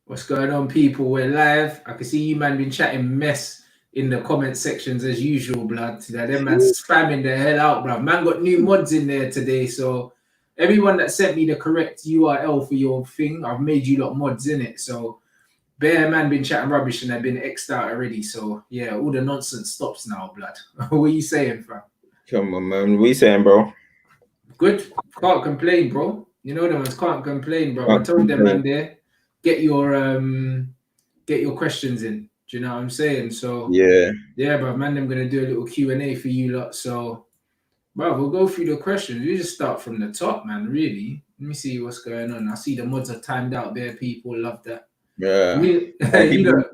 What's going on, people? We're live. I can see you, man, been chatting mess in the comment sections as usual, blood. Them man spamming the hell out, bruv. Man got new mods in there today, so everyone that sent me the correct URL for your thing, I've made you lot mods in it. So Bear man been chatting rubbish and I've been X'd out already. So yeah, all the nonsense stops now, blood. What are you saying, fam? Come on, man. What you saying, bro? Good. Can't complain, bro. You know them ones can't complain, bro. I told them, man, there, get your questions in. Do you know what I'm saying? So yeah, bro, man, I'm gonna do a little Q&A for you lot. So, bro, we'll go through the questions. We just start from the top, man. Really. Let me see what's going on. I see the mods are timed out there. People love that. Yeah. You know,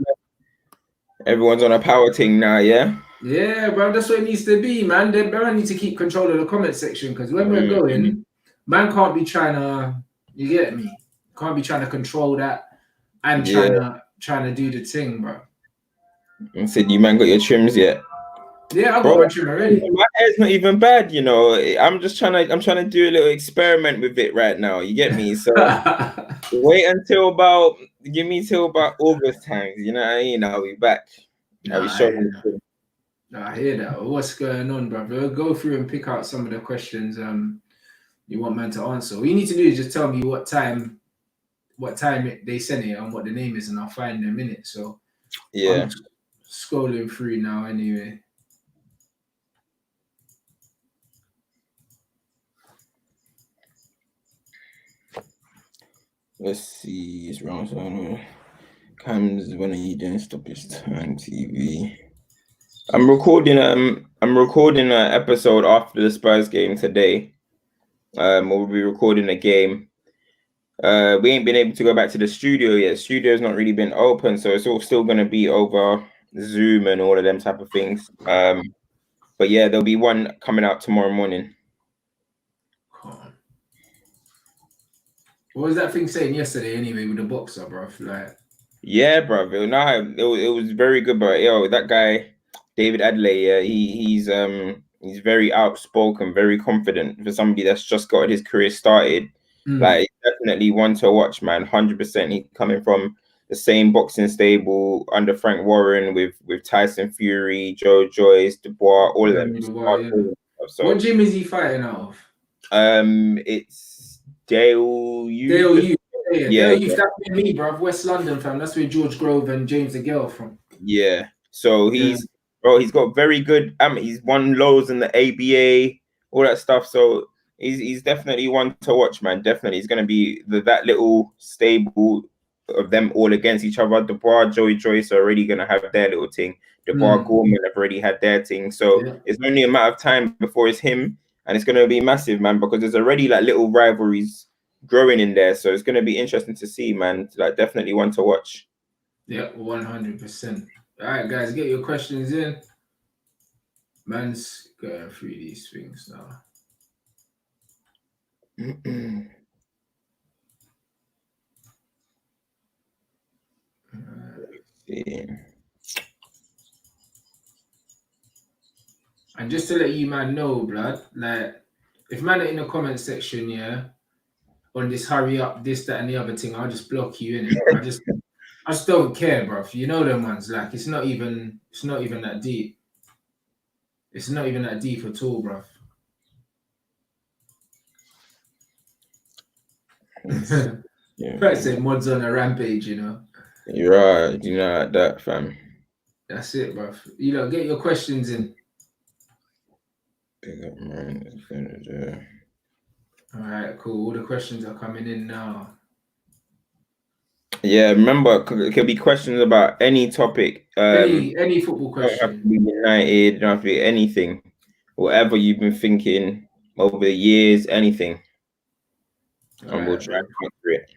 everyone's on a power thing now, yeah? Yeah, bro, that's what it needs to be, man. They need to keep control of the comment section because when we're going, man can't be trying to, you get me? Can't be trying to control that and trying to do the thing, bro. And said, you man got your trims yet? Yeah, I got my trim already. My hair's not even bad, you know. I'm trying to do a little experiment with it right now. You get me? So wait until about August times. You know what I mean? I'll be back. I'll be showing you. I hear that. What's going on, brother? We'll go through and pick out some of the questions you want man to answer. All you need to do is just tell me what time they sent it and what the name is, and I'll find them in it. So yeah, I'm scrolling through now anyway. Let's see. It's wrong. So Cams, when are you doing Stop This Time TV? I'm recording an episode after the Spurs game today. We'll be recording a game. We ain't been able to go back to the studio yet. Studio's not really been open, so it's all still gonna be over Zoom and all of them type of things. But yeah, there'll be one coming out tomorrow morning. What was that thing saying yesterday anyway with the boxer, bro? Like, yeah, bro. It was very good, but yo, that guy David Adley, yeah, he's very outspoken, very confident for somebody that's just got his career started. Like definitely one to watch, man. 100%. He's coming from the same boxing stable under Frank Warren with Tyson Fury, Joe Joyce, Dubois, all of them. So, what gym is he fighting out of? It's Dale U. Dale U. That's me, bro. West London, fam. That's where George Grove and James the Girl from. Yeah. So he's got very good. He's won lows in the ABA, all that stuff. So he's definitely one to watch, man. Definitely, he's gonna be that little stable of them all against each other. Dubois, Joey Joyce are already gonna have their little thing. Dubois, Gorman have already had their thing. So it's only a matter of time before it's him, and it's gonna be massive, man, because there's already like little rivalries growing in there. So it's gonna be interesting to see, man. Like definitely one to watch. Yeah, 100%. All right, guys, get your questions in. Man's going through these things now. And just to let you man know, blood, like if man are in the comment section, yeah, on this hurry up, this, that, and the other thing, I'll just block you in it. I just don't care, bro. You know them ones, like it's not even that deep. It's not even that deep at all, bro. I say mods on a rampage, you know. You're right, you know that, fam. That's it, bro. You know, get your questions in. Big up, man. All right, cool. All the questions are coming in now. Yeah, remember, it could be questions about any topic. Any football question. Don't have to be United, don't have to be anything. Whatever you've been thinking over the years, anything. And we'll try and answer it.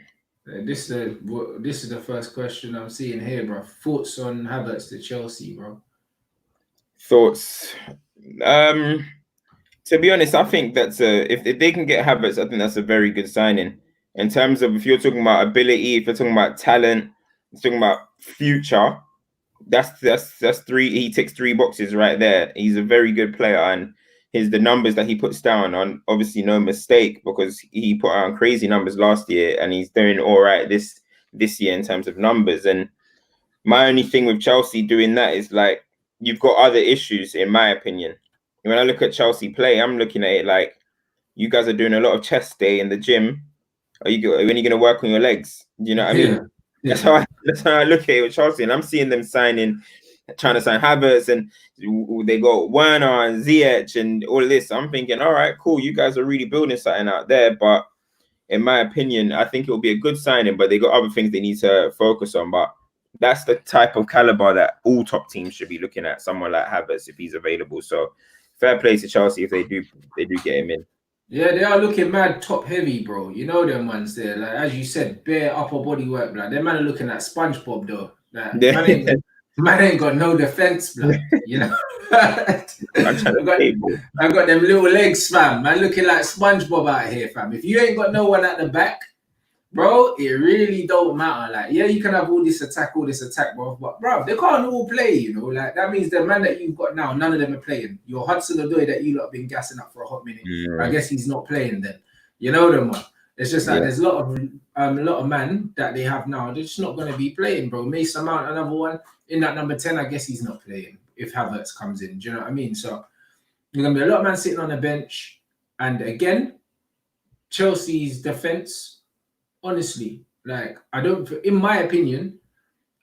This is the first question I'm seeing here, bro. Thoughts on Havertz to Chelsea, bro? Thoughts? To be honest, I think that's if they can get Havertz, I think that's a very good signing. In terms of if you're talking about ability, if you're talking about talent, you're talking about future, that's three. He ticks 3 boxes right there. He's a very good player, and the numbers that he puts down on obviously no mistake, because he put out crazy numbers last year, and he's doing all right this this year in terms of numbers. And my only thing with Chelsea doing that is like you've got other issues, in my opinion. When I look at Chelsea play, I'm looking at it like you guys are doing a lot of chest day in the gym. When are you going to work on your legs? Do you know what I mean? That's how I look at it with Chelsea, and I'm seeing them trying to sign Havertz, and they got Werner and Ziyech and all of this. I'm thinking, all right, cool, you guys are really building something out there. But in my opinion, I think it will be a good signing, but they got other things they need to focus on. But that's the type of caliber that all top teams should be looking at. Someone like Havertz, if he's available. So fair play to Chelsea if they do get him in. Yeah, they are looking mad top heavy, bro. You know them ones there. Like as you said, bare upper body work, blood. Them man are looking at SpongeBob though. Like, man ain't got no defense, blood. You know. I got them little legs, fam. Man looking like SpongeBob out here, fam. If you ain't got no one at the back, bro, it really don't matter. Like, yeah, you can have all this attack, bro. But bro, they can't all play, you know. Like that means the man that you've got now, none of them are playing. Your Hudson-Odoi that you lot have been gassing up for a hot minute. I guess he's not playing then. You know them, man. It's just like there's a lot of man that they have now. They're just not going to be playing, bro. Mason Mount, another one in that number 10. I guess he's not playing if Havertz comes in. Do you know what I mean? So there's gonna be a lot of man sitting on the bench. And again, Chelsea's defense. Honestly, like in my opinion,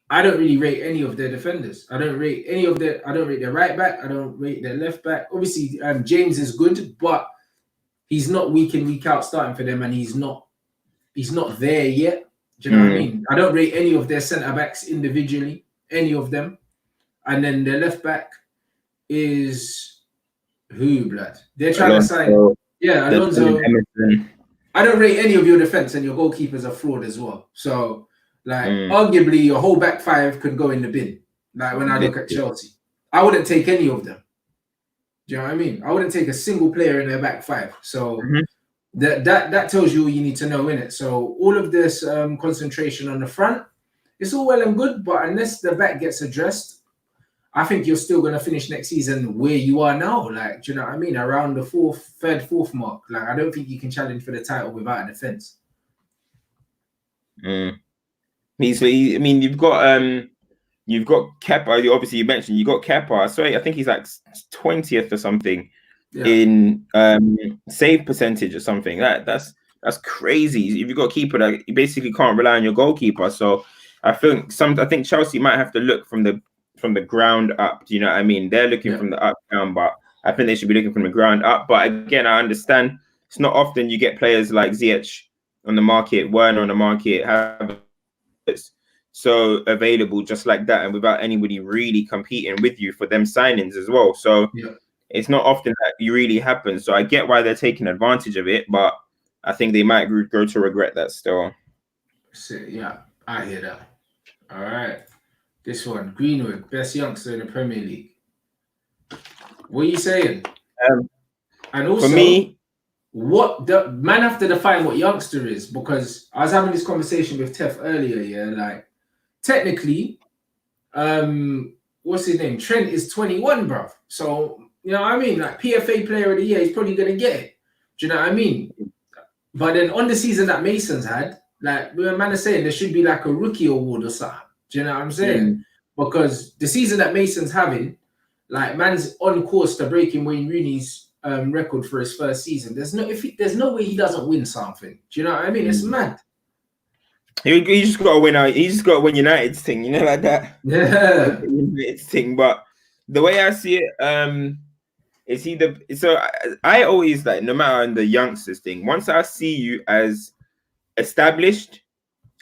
I don't really rate any of their defenders. I don't rate their right back. I don't rate their left back. Obviously, James is good, but he's not week in, week out starting for them, and he's not there yet. Do you know what I mean? I don't rate any of their centre backs individually, any of them. And then their left back is who, blood? They're trying to sign. Alonso. I don't rate any of your defense, and your goalkeeper's a fraud as well. So, like, arguably, your whole back five could go in the bin. Like, when I look at Chelsea, I wouldn't take any of them. Do you know what I mean? I wouldn't take a single player in their back five. So, that tells you all you need to know, innit? So, all of this concentration on the front, it's all well and good, but unless the back gets addressed, I think you're still going to finish next season where you are now. Like, do you know what I mean? Around the third, fourth mark. Like, I don't think you can challenge for the title without a defense. I mean, you've got Kepa. Obviously, you mentioned you got Kepa. Sorry, I think he's like 20th or something in save percentage or something. That's crazy. If you've got a keeper, that you basically can't rely on your goalkeeper. So I think Chelsea might have to look from the ground up. Do you know what I mean? They're looking from the up down, but I think they should be looking from the ground up. But again, I understand it's not often you get players like Ziyech on the market, Werner on the market, have so available just like that, and without anybody really competing with you for them signings as well. So it's not often that it really happens. So I get why they're taking advantage of it, but I think they might grow to regret that still. Yeah, I hear that. All right. This one, Greenwood, best youngster in the Premier League. What are you saying? And also, for me, what the man have to define what youngster is, because I was having this conversation with Tef earlier. Yeah, like technically, what's his name? Trent is 21, bruv. So you know what I mean? Like PFA Player of the Year, he's probably gonna get it. Do you know what I mean? But then on the season that Mason's had, like man is saying, there should be like a rookie award or something. Do you know what I'm saying? Because the season that Mason's having, like man's on course to breaking Wayne Rooney's record for his first season. There's no way he doesn't win something. Do you know what I mean? It's mad. He just got to win out. He just got to win United's thing, you know, like that. Yeah, United's thing. But the way I see it, I always like, no matter in the youngsters thing, once I see you as established,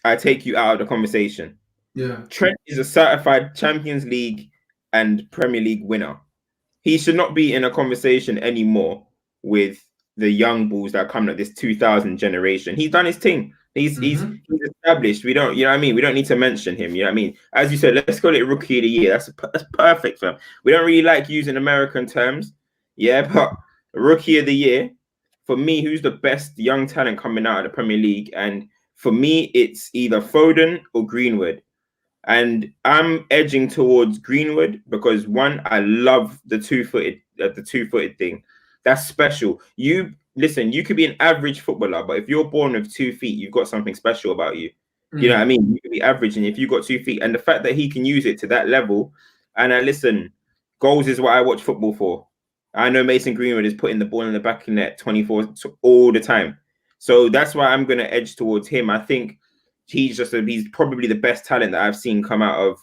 I take you out of the conversation. Yeah, Trent is a certified Champions League and Premier League winner. He should not be in a conversation anymore with the young bulls that are coming at this 2000 generation. He's done his thing. He's established. We don't, you know what I mean? We don't need to mention him. You know what I mean? As you said, let's call it Rookie of the Year. That's perfect for him. We don't really like using American terms. Yeah, but Rookie of the Year, for me, who's the best young talent coming out of the Premier League? And for me, it's either Foden or Greenwood. And I'm edging towards Greenwood because one, I love the two-footed thing. That's special. You could be an average footballer, but if you're born with 2 feet, you've got something special about you. You know what I mean? You can be averaging if you got 2 feet, and the fact that he can use it to that level. And listen, goals is what I watch football for. I know Mason Greenwood is putting the ball in the back of the net 24 all the time, so that's why I'm going to edge towards him. I think he's probably the best talent that I've seen come out of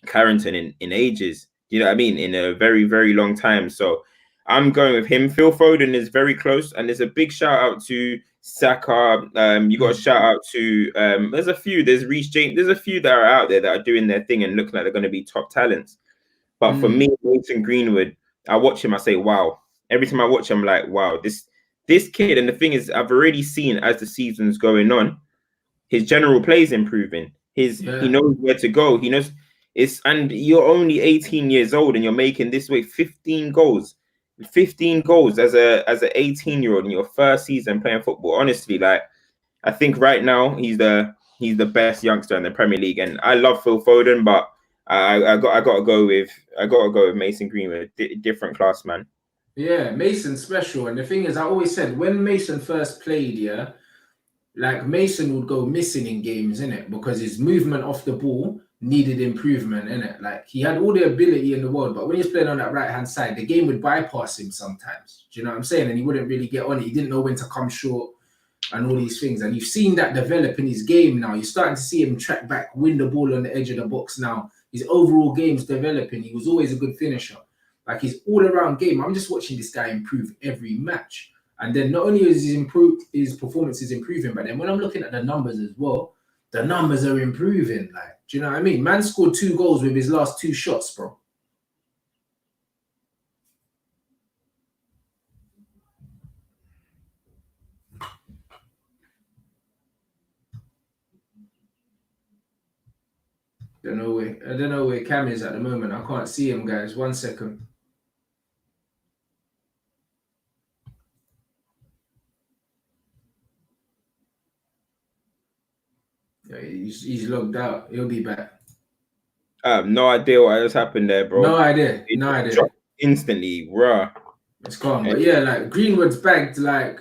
Carrington in ages. You know what I mean? In a very, very long time. So I'm going with him. Phil Foden is very close, and there's a big shout out to Saka. You got a shout out to there's a few. There's Reece James. There's a few that are out there that are doing their thing and looking like they're going to be top talents. But for me, Mason Greenwood, I watch him. I say, wow. Every time I watch him, I'm like, wow, this kid. And the thing is, I've already seen as the season's going on, his general play is improving. He knows where to go. He knows. And you're only 18 years old and you're making this way 15 goals as a 18-year-old in your first season playing football. Honestly, like, I think right now he's the best youngster in the Premier League, and I love Phil Foden, but I gotta go with Mason Greenwood. Different class, man. Yeah, Mason's special, and the thing is, I always said when Mason first played, like Mason would go missing in games, innit, because his movement off the ball needed improvement, innit. Like, he had all the ability in the world, but when he was playing on that right hand side, the game would bypass him sometimes. Do you know what I'm saying? And he wouldn't really get on it. He didn't know when to come short and all these things. And you've seen that develop in his game now. You're starting to see him track back, win the ball on the edge of the box now. His overall game's developing. He was always a good finisher. Like, his all-around game, I'm just watching this guy improve every match. And then not only is his performance is improving, but then when I'm looking at the numbers as well, the numbers are improving. Like, do you know what I mean? Man scored 2 goals with his last 2 shots, bro. I don't know where Cam is at the moment. I can't see him, guys. 1 second. Yeah, he's logged out. He'll be back. I have no idea what just happened there, bro. No idea. Instantly, raw. It's calm. But yeah, like, Greenwood's bagged like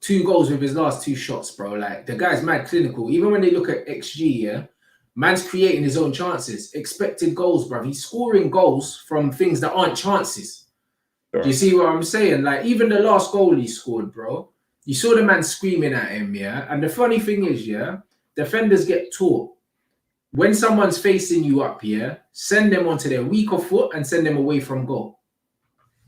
2 goals with his last 2 shots, bro. Like, the guy's mad clinical. Even when they look at XG, man's creating his own chances. Expected goals, bro. He's scoring goals from things that aren't chances. Sure. Do you see what I'm saying? Like, even the last goal he scored, bro, you saw the man screaming at him, And the funny thing is, defenders get taught. When someone's facing you up, send them onto their weaker foot and send them away from goal.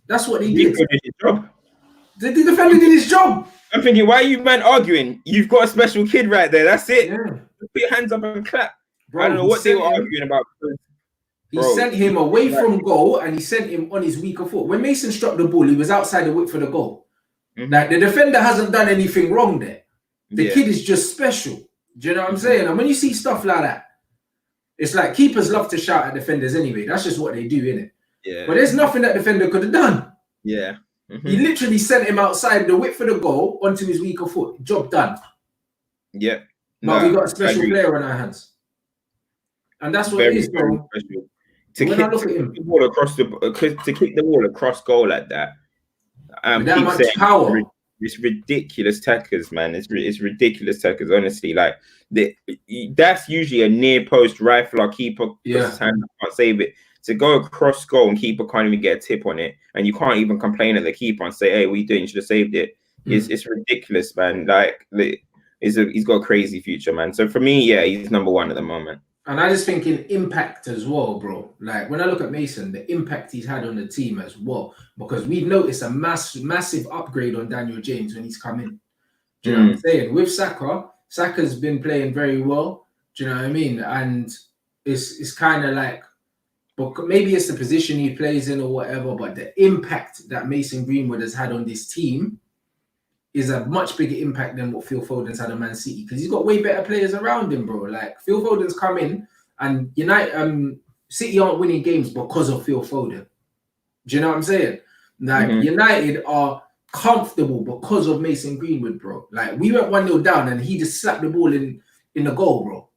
That's what they did. The defender did his job. I'm thinking, why are you man arguing? You've got a special kid right there. That's it. Yeah. Put your hands up and clap. Bro, I don't know what they were arguing about. He sent him away from goal and he sent him on his weaker foot. When Mason struck the ball, he was outside the width for the goal. Like, the defender hasn't done anything wrong there. The kid is just special. Do you know what I'm saying? And when you see stuff like that, it's like keepers love to shout at defenders anyway. That's just what they do, innit? Yeah. But there's nothing that defender could have done. Yeah. He literally sent him outside the width for the goal onto his weaker foot. Job done. Yeah. But we got a special player on our hands. And that's what it is, bro. To kick the ball across goal like that. With that much power. It's ridiculous tackers, man. It's ridiculous tackers, honestly. Like, that's usually a near post rifle or keeper. Can't save it. To go across goal and keeper can't even get a tip on it, and you can't even complain at the keeper and say, "Hey, what are you doing? You should have saved it." It's ridiculous, man. Like, he's got a crazy future, man. So for me, he's number 1 at the moment. And I just think in impact as well, bro. Like, when I look at Mason, the impact he's had on the team as well, because we've noticed a massive upgrade on Daniel James when he's come in. Do you know what I'm saying? With Saka's been playing very well. Do you know what I mean? And it's kind of like, but maybe it's the position he plays in or whatever, but the impact that Mason Greenwood has had on this team is a much bigger impact than what Phil Foden's had on Man City, because he's got way better players around him, bro. Like, Phil Foden's come in and City aren't winning games because of Phil Foden. Do you know what I'm saying? Like, United are comfortable because of Mason Greenwood, bro. Like, we went 1-0 down and he just slapped the ball in the goal, bro.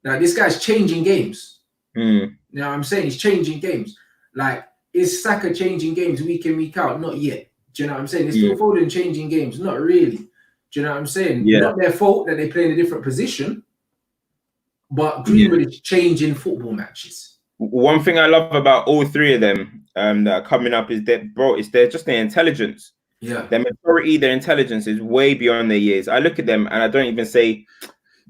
Like, this guy's changing games. You know what I'm saying? He's changing games. Like, is Saka changing games week in, week out? Not yet. Do you know what I'm saying? Is Phil Foden changing games? Not really. Do you know what I'm saying? Not their fault that they play in a different position. but Greenwood is changing football matches. One thing I love about all three of them that are coming up is that, bro, it's just their intelligence. Yeah. Their maturity, their intelligence is way beyond their years. I look at them and I don't even say,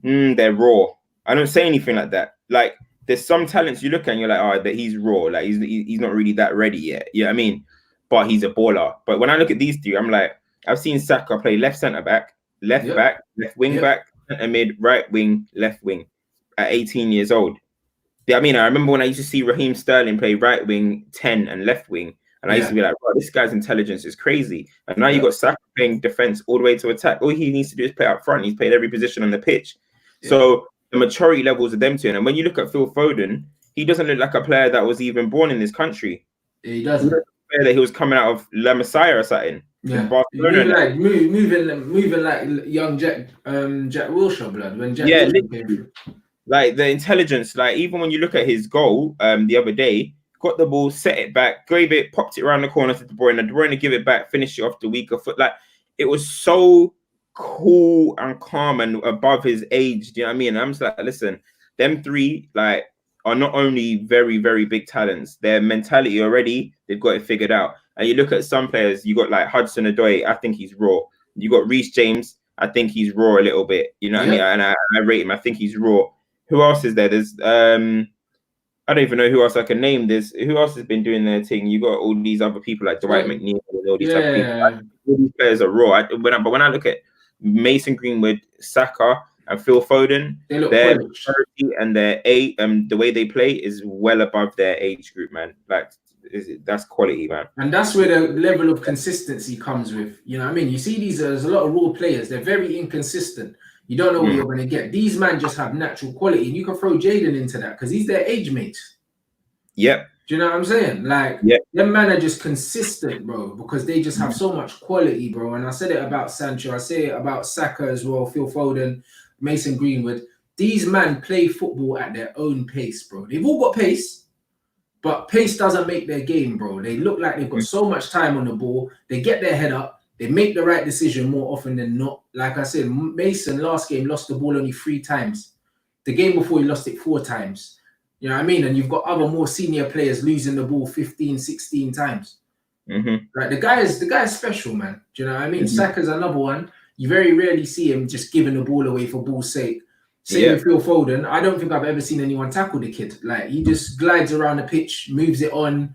they're raw. I don't say anything like that. Like, there's some talents you look at and you're like, oh, that he's raw. Like, he's not really that ready yet. You know what I mean? But he's a baller. But when I look at these three, I'm like, I've seen Saka play left centre back, left back, left wing back, centre mid, right wing, left wing at 18 years old. I mean, I remember when I used to see Raheem Sterling play right wing, 10 and left wing. And I used to be like, wow, this guy's intelligence is crazy. And now you got Saka playing defense all the way to attack. All he needs to do is play up front. He's played every position on the pitch. So the maturity levels of them two. And when you look at Phil Foden, he doesn't look like a player that was even born in this country. He doesn't. Player that he was coming out of La Masia or something. Yeah, moving like young Jack Wilshere blood when Jack Wilshere came through. Like the intelligence, like even when you look at his goal the other day, got the ball, set it back, gave it, popped it around the corner to De Bruyne. De Bruyne give it back, finish it off the weaker foot. Like it was so cool and calm and above his age. Do you know what I mean? And I'm just like, listen, them three like are not only very, very big talents, their mentality already, they've got it figured out. And you look at some players, you got like Hudson-Odoi, I think he's raw. You got Reece James, I think he's raw a little bit. You know what I mean? And I rate him, I think he's raw. Who else is there? There's I don't even know who else I can name. There's who else has been doing their thing. You got all these other people like Dwight McNeil and all these other people. Like, all these players are raw. But when I look at Mason Greenwood, Saka, and Phil Foden, their maturity and their the way they play is well above their age group, man. Like that's quality, man. And that's where the level of consistency comes with. You know what I mean? You see there's a lot of raw players. They're very inconsistent. You don't know what you're going to get. These men just have natural quality, and you can throw Jaden into that because he's their age mate. Yep. Do you know what I'm saying? Like, them men are just consistent, bro, because they just have so much quality, bro. And I said it about Sancho. I say it about Saka as well, Phil Foden, Mason Greenwood. These men play football at their own pace, bro. They've all got pace, but pace doesn't make their game, bro. They look like they've got so much time on the ball. They get their head up. They make the right decision more often than not. Like I said, Mason last game lost the ball only 3 times. The game before he lost it 4 times. You know what I mean? And you've got other more senior players losing the ball 15, 16 times. Like the guy is special, man. Do you know what I mean? Saka's another one. You very rarely see him just giving the ball away for ball's sake. Same with Phil Foden. I don't think I've ever seen anyone tackle the kid. Like he just glides around the pitch, moves it on,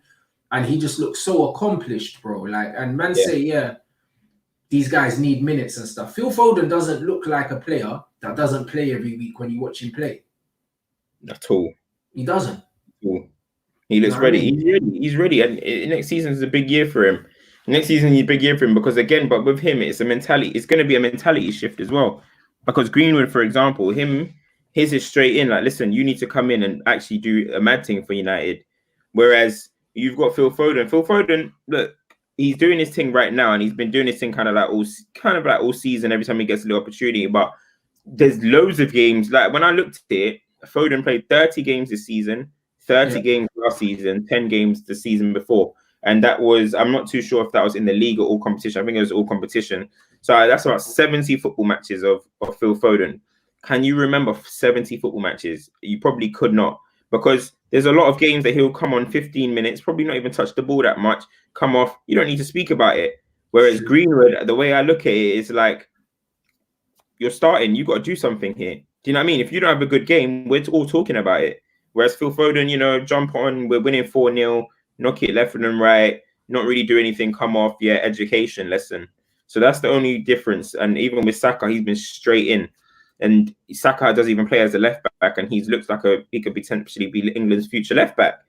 and he just looks so accomplished, bro. Like, and man say, these guys need minutes and stuff. Phil Foden doesn't look like a player that doesn't play every week when you watch him play. At all. He doesn't. He looks ready. I mean? He's ready. And next season is a big year for him. Next season is a big year for him because again, but with him, it's a mentality. It's going to be a mentality shift as well. Because Greenwood, for example, his is straight in. Like, listen, you need to come in and actually do a mad thing for United. Whereas you've got Phil Foden. Phil Foden, look, he's doing his thing right now, and he's been doing his thing kind of like all season. Every time he gets a little opportunity, but there's loads of games. Like when I looked at it, Foden played 30 games this season, 30 games last season, 10 games the season before, and that was I'm not too sure if that was in the league or all competition. I think it was all competition. So that's about 70 football matches of Phil Foden. Can you remember 70 football matches? You probably could not. Because there's a lot of games that he'll come on 15 minutes, probably not even touch the ball that much, come off. You don't need to speak about it. Whereas Greenwood, the way I look at it is like, you're starting, you got to do something here. Do you know what I mean? If you don't have a good game, we're all talking about it. Whereas Phil Foden, jump on, we're winning 4-0, knock it left and right, not really do anything, come off, education lesson. So that's the only difference. And even with Saka, he's been straight in. And Saka doesn't even play as a left back, and he looks like he could potentially be England's future left back,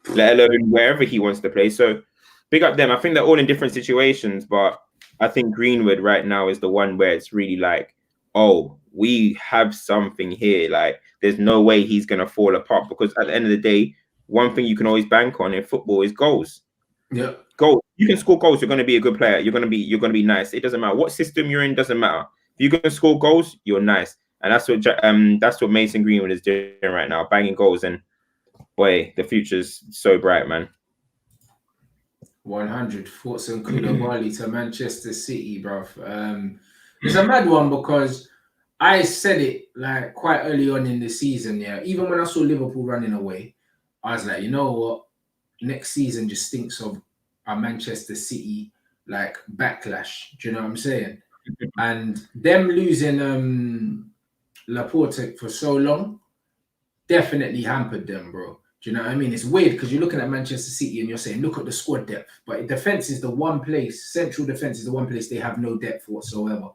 let alone wherever he wants to play. So big up them. I think they're all in different situations, but I think Greenwood right now is the one where it's really like, oh, we have something here. Like, there's no way he's gonna fall apart because at the end of the day, one thing you can always bank on in football is goals. Yeah, goals. You can score goals. You're gonna be a good player. You're gonna be nice. It doesn't matter what system you're in. Doesn't matter. If you're gonna score goals, you're nice. And that's what Mason Greenwood is doing right now, banging goals. And boy, the future's so bright, man. 100 thoughts on Koulibaly to Manchester City, bruv. It's a mad one because I said it like quite early on in the season, yeah. Even when I saw Liverpool running away, I was like, you know what? Next season just stinks of a Manchester City like backlash. Do you know what I'm saying? And them losing Laporte for so long definitely hampered them, bro. Do you know what I mean? It's weird because you're looking at Manchester City and you're saying, look at the squad depth. But defense is the one place, central defense is the one place they have no depth whatsoever.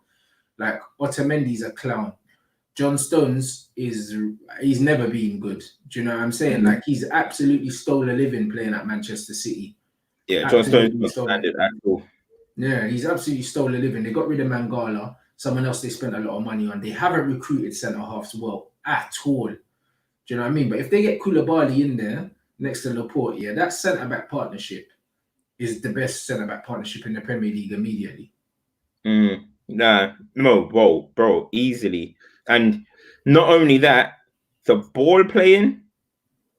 Like Otamendi's a clown. John Stones he's never been good. Do you know what I'm saying? Like he's absolutely stole a living playing at Manchester City. Yeah, John Stones Absolutely not stole standard it. at all. Yeah, he's absolutely stole a living. They got rid of Mangala, someone else they spent a lot of money on. They haven't recruited centre halves well at all. Do you know what I mean? But if they get Koulibaly in there next to Laporte, yeah, that centre back partnership is the best centre back partnership in the Premier League immediately. Nah, no, bro, easily. And not only that, the ball playing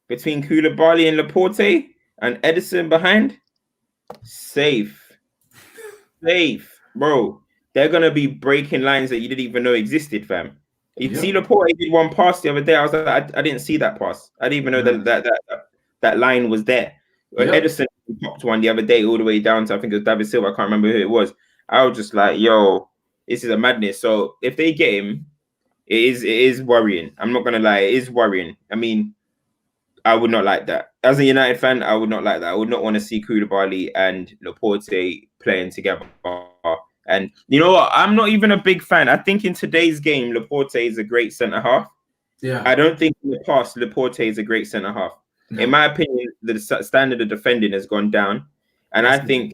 between Koulibaly and Laporte and Edison behind, safe, bro. They're gonna be breaking lines that you didn't even know existed, fam. You see, Laporte did one pass the other day. I was like, I didn't see that pass. I didn't even know that line was there. Edison popped one the other day all the way down to, I think it was David Silva. I can't remember who it was. I was just like, yo, this is a madness. So if they get him, it is worrying. I'm not gonna lie, it is worrying. I mean, I would not like that. As a United fan, I would not like that. I would not want to see Koulibaly and Laporte playing together. And you know what? I'm not even a big fan. I think in today's game, Laporte is a great centre half. Yeah. I don't think in the past Laporte is a great centre half. No. In my opinion, the standard of defending has gone down, and I think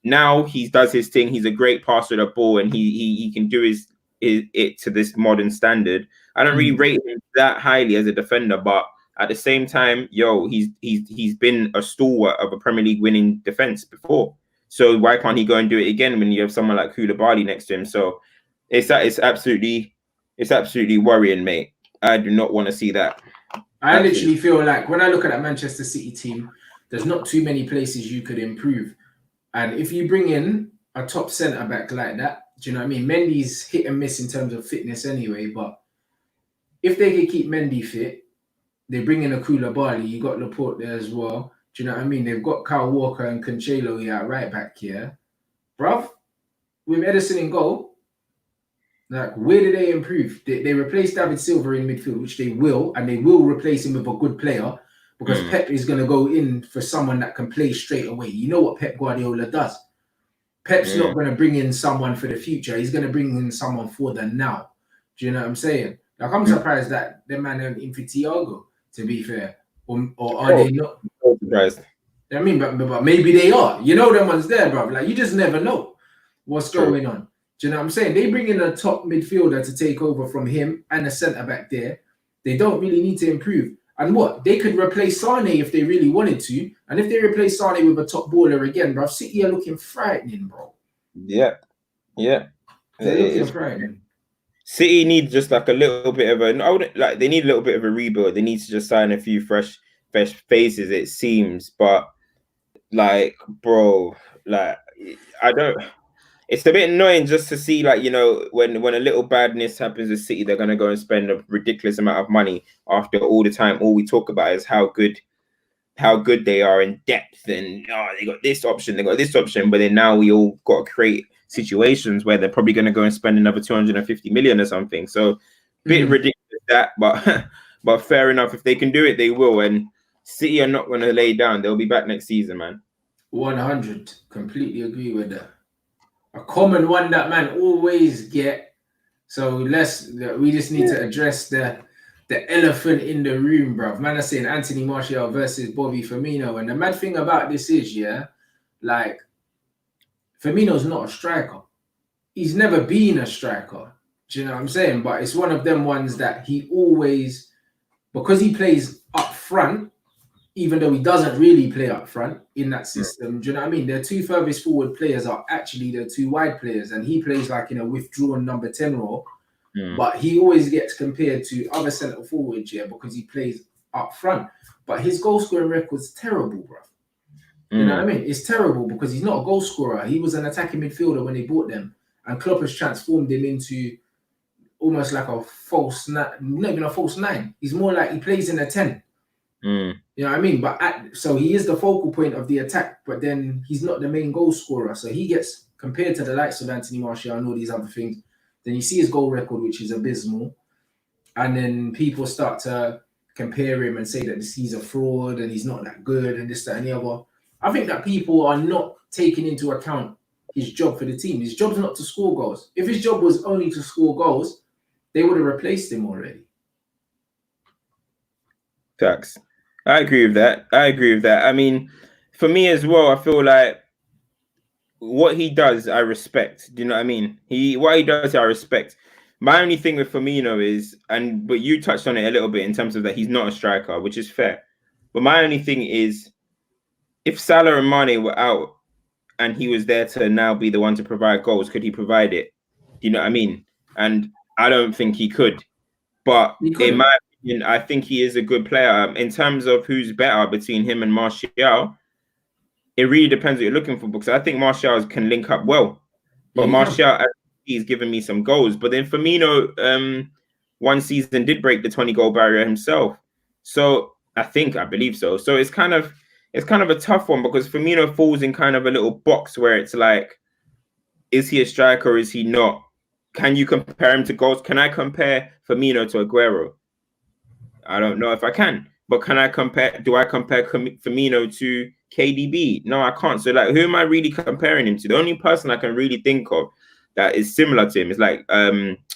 now he does his thing. He's a great passer of the ball, and he can do it to this modern standard. I don't really rate him that highly as a defender, but at the same time, he's been a stalwart of a Premier League winning defense before. So why can't he go and do it again when you have someone like Koulibaly next to him? So it's absolutely worrying, mate. I do not want to see that. I literally feel like when I look at that Manchester City team, there's not too many places you could improve. And if you bring in a top centre back like that, do you know what I mean? Mendy's hit and miss in terms of fitness anyway, but if they can keep Mendy fit, they bring in a Koulibaly, you got Laporte there as well. Do you know what I mean? They've got Kyle Walker and Cancelo here right back here. Bruv, with Edison in goal, like, where did they improve? They replaced David Silva in midfield, which they will, and they will replace him with a good player because Pep is going to go in for someone that can play straight away. You know what Pep Guardiola does? Pep's not going to bring in someone for the future. He's going to bring in someone for the now. Do you know what I'm saying? Like, I'm surprised that the man in for Thiago, to be fair. Or are they not? Surprised. I mean, but maybe they are. You know them ones there, bro. Like, you just never know what's going on. Do you know what I'm saying? They bring in a top midfielder to take over from him and a centre back there. They don't really need to improve. And what? They could replace Sane if they really wanted to. And if they replace Sane with a top baller again, bro, City are looking frightening, bro. Yeah. They're looking frightening. City need just like a little bit of they need a little bit of a rebuild. They need to just sign a few fresh faces, it seems. But like, bro, like it's a bit annoying just to see, like, you know, when a little badness happens with City, they're gonna go and spend a ridiculous amount of money after all the time all we talk about is how good they are in depth and they got this option, but then now we all got to create situations where they're probably going to go and spend another 250 million or something. So bit ridiculous that, but fair enough. If they can do it, they will. And City are not going to lay down. They'll be back next season, man. 100. Completely agree with that. A common one that man always get. So we just need to address the elephant in the room, bruv. Man, I'm saying Anthony Martial versus Bobby Firmino. And the mad thing about this is, like, Firmino's not a striker. He's never been a striker. Do you know what I'm saying? But it's one of them ones that he always, because he plays up front, even though he doesn't really play up front in that system, do you know what I mean? Their two furthest forward players are actually the two wide players, and he plays like in a withdrawn number 10 role. But he always gets compared to other centre forwards, because he plays up front. But his goal scoring record's terrible, bro. You know what I mean? It's terrible because he's not a goal scorer. He was an attacking midfielder when they bought them, and Klopp has transformed him into almost like a false, not even a false nine. He's more like he plays in a 10. Mm. You know what I mean? But so he is the focal point of the attack, but then he's not the main goal scorer. So he gets compared to the likes of Anthony Martial and all these other things. Then you see his goal record, which is abysmal, and then people start to compare him and say that he's a fraud and he's not that good and this, that, and the other. I think that people are not taking into account his job for the team. His job's not to score goals. If his job was only to score goals, they would have replaced him already. Facts. I agree with that. I mean, for me as well, I feel like what he does, I respect. Do you know what I mean? What he does, I respect. My only thing with Firmino is, but you touched on it a little bit in terms of that he's not a striker, which is fair. But my only thing is, if Salah and Mane were out and he was there to now be the one to provide goals, could he provide it? Do you know what I mean? And I don't think he could. But in my opinion, I think he is a good player. In terms of who's better between him and Martial, it really depends what you're looking for, because I think Martial can link up well. But Martial, he's given me some goals. But then Firmino, one season did break the 20-goal barrier himself. So I believe so. So it's kind of a tough one, because Firmino falls in kind of a little box where it's like, is he a striker or is he not? Can you compare him to goals? Can I compare Firmino to Aguero? I don't know if I can. But do I compare Firmino to KDB? No, I can't. So like, who am I really comparing him to? The only person I can really think of that is similar to him is like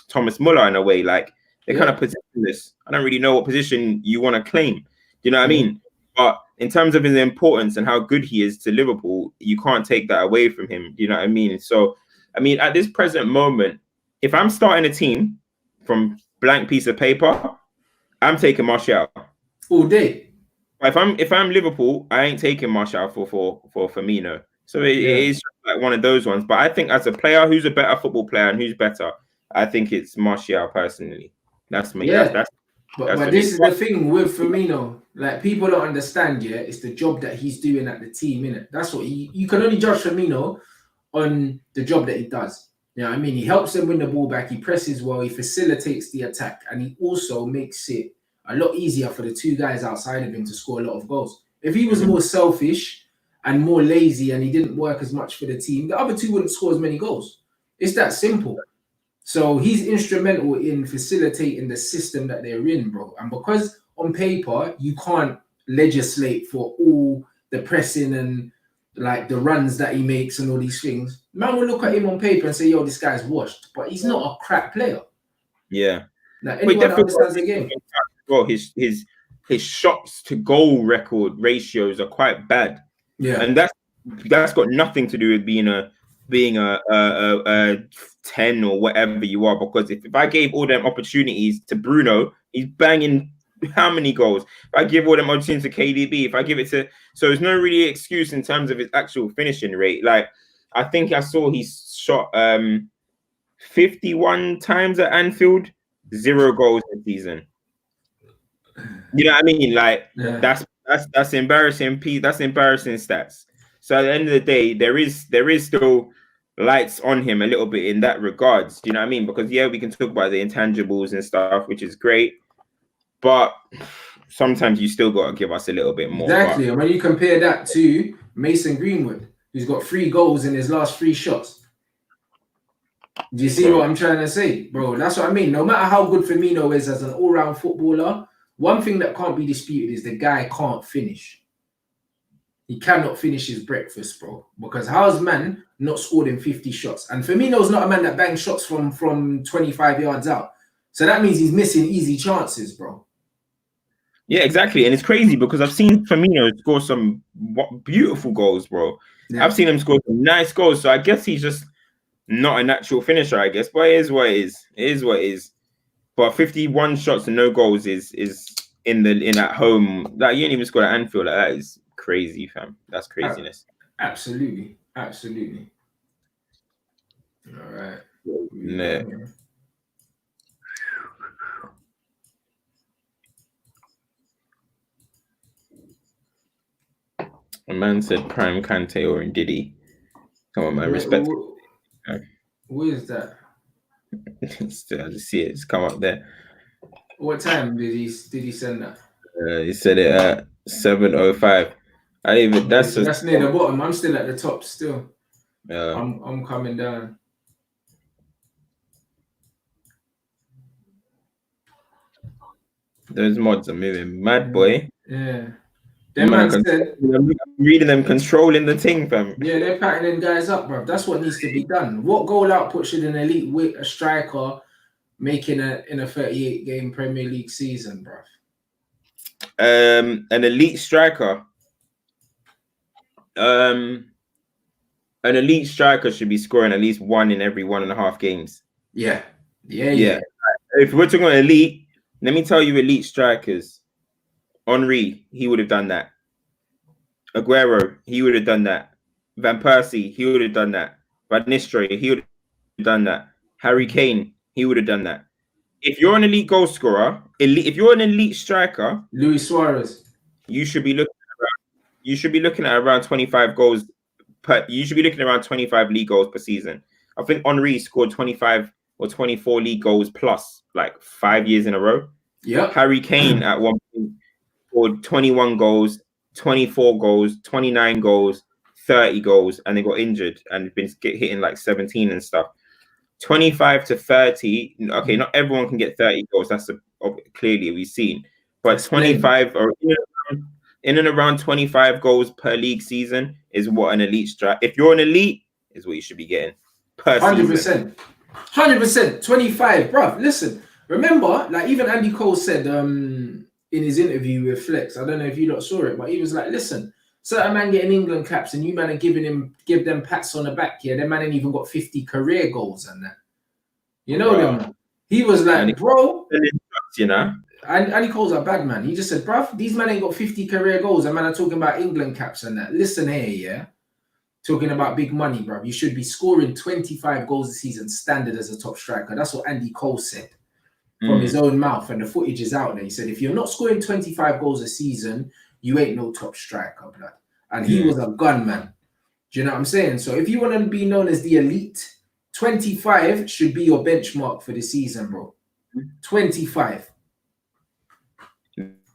Thomas Muller in a way. Like, they're kind of positionless. I don't really know what position you want to claim. Do you know what I mean? But in terms of his importance and how good he is to Liverpool, you can't take that away from him. Do you know what I mean? So, I mean, at this present moment, if I'm starting a team from blank piece of paper, I'm taking Martial all day. If I'm Liverpool, I ain't taking Martial for Firmino. So it is like one of those ones. But I think as a player, who's a better football player and who's better, I think it's Martial personally. That's me. Yeah. But this is the thing with Firmino. Like, people don't understand. Yeah, it's the job that he's doing at the team, innit? That's what you can only judge Firmino on the job that he does. You know what I mean? He helps them win the ball back. He presses well. He facilitates the attack, and he also makes it a lot easier for the two guys outside of him to score a lot of goals. If he was more selfish and more lazy and he didn't work as much for the team, the other two wouldn't score as many goals. It's that simple. So he's instrumental in facilitating the system that they're in, bro. And because on paper, you can't legislate for all the pressing and like the runs that he makes and all these things, man will look at him on paper and say, yo, this guy's washed. But he's not a crap player. Yeah. Now, anyone that understands the game. Well, his shots to goal record ratios are quite bad. Yeah. And that's got nothing to do with being a 10 or whatever you are, because if I gave all them opportunities to Bruno, he's banging how many goals? If I give all them opportunities to KDB, if I give it to, so there's no really excuse in terms of his actual finishing rate. Like, I think I saw he shot 51 times at Anfield, 0 goals this season. You know what I mean? Like, that's embarrassing. That's embarrassing stats. So at the end of the day, there is still lights on him a little bit in that regards. Do you know what I mean? Because we can talk about the intangibles and stuff, which is great, but sometimes you still got to give us a little bit more. Exactly. And when you compare that to Mason Greenwood, who's got 3 goals in his last 3 shots. Do you see what I'm trying to say, bro? That's what I mean. No matter how good Firmino is as an all-round footballer, one thing that can't be disputed is the guy can't finish. He cannot finish his breakfast, bro. Because how's man not scored in 50 shots? And Firmino's not a man that bangs shots from 25 yards out. So that means he's missing easy chances, bro. Yeah, exactly. And it's crazy because I've seen Firmino score some beautiful goals, bro. Yeah. I've seen him score some nice goals. So I guess he's just not a natural finisher, I guess. But it is what it is. It is what it is. But 51 shots and no goals is in at home. Like, you ain't even scored at Anfield. Like, that is crazy, fam. That's craziness. Absolutely. All right. Nah. A man said Prime Kante or Ndidi. Come on, man. Respect. Who is that? I just see it. It's come up there. What time did he send that? He said it at 7:05. I didn't even. Okay, so that's near the bottom. I'm still at the top. Still, Yeah. I'm coming down. Those mods are moving mad, boy. Yeah. Them man said, I'm reading them controlling the thing, fam. yeah, they're packing them guys up, bro. That's what needs to be done. What goal output should an elite a striker making in a 38 game Premier League season, bro? An elite striker. An elite striker should be scoring at least 1 in every 1.5 games. Yeah. If we're talking about elite, let me tell you elite strikers. Henry, he would have done that. Aguero, he would have done that. Van Persie, he would have done that. Van Nistelrooy, he would have done that. Harry Kane, he would have done that. If you're an elite goal scorer, if you're an elite striker, Luis Suarez, you should be looking at around 25 goals per. You should be looking at around 25 league goals per season. I think Henry scored 25 or 24 league goals plus like 5 years in a row. Yeah. Harry Kane at one point scored 21 goals, 24 goals, 29 goals, 30 goals, and they got injured and been hitting like 17 and stuff. 25 to 30. Okay, not everyone can get 30 goals. That's clearly we've seen, but 25 or in and around 25 goals per league season is what an elite strike. If you're an elite, is what you should be getting per 100%. 100%. 25, bruv. Listen, remember, like even Andy Cole said in his interview with Flex, I don't know if you lot saw it, but he was like, listen, certain man getting England caps and you man are give them pats on the back here. Them man ain't even got 50 career goals and that. You know them. He was like, bro, you know. And he calls a bad man. He just said, bruv, these men ain't got 50 career goals. And man are talking about England caps and that. Listen here, yeah. Talking about big money, bruv. You should be scoring 25 goals a season standard as a top striker. That's what Andy Cole said from his own mouth. And the footage is out there. He said, if you're not scoring 25 goals a season, you ain't no top striker, blood. And he was a gunman. Do you know what I'm saying? So if you want to be known as the elite, 25 should be your benchmark for the season, bro. 25.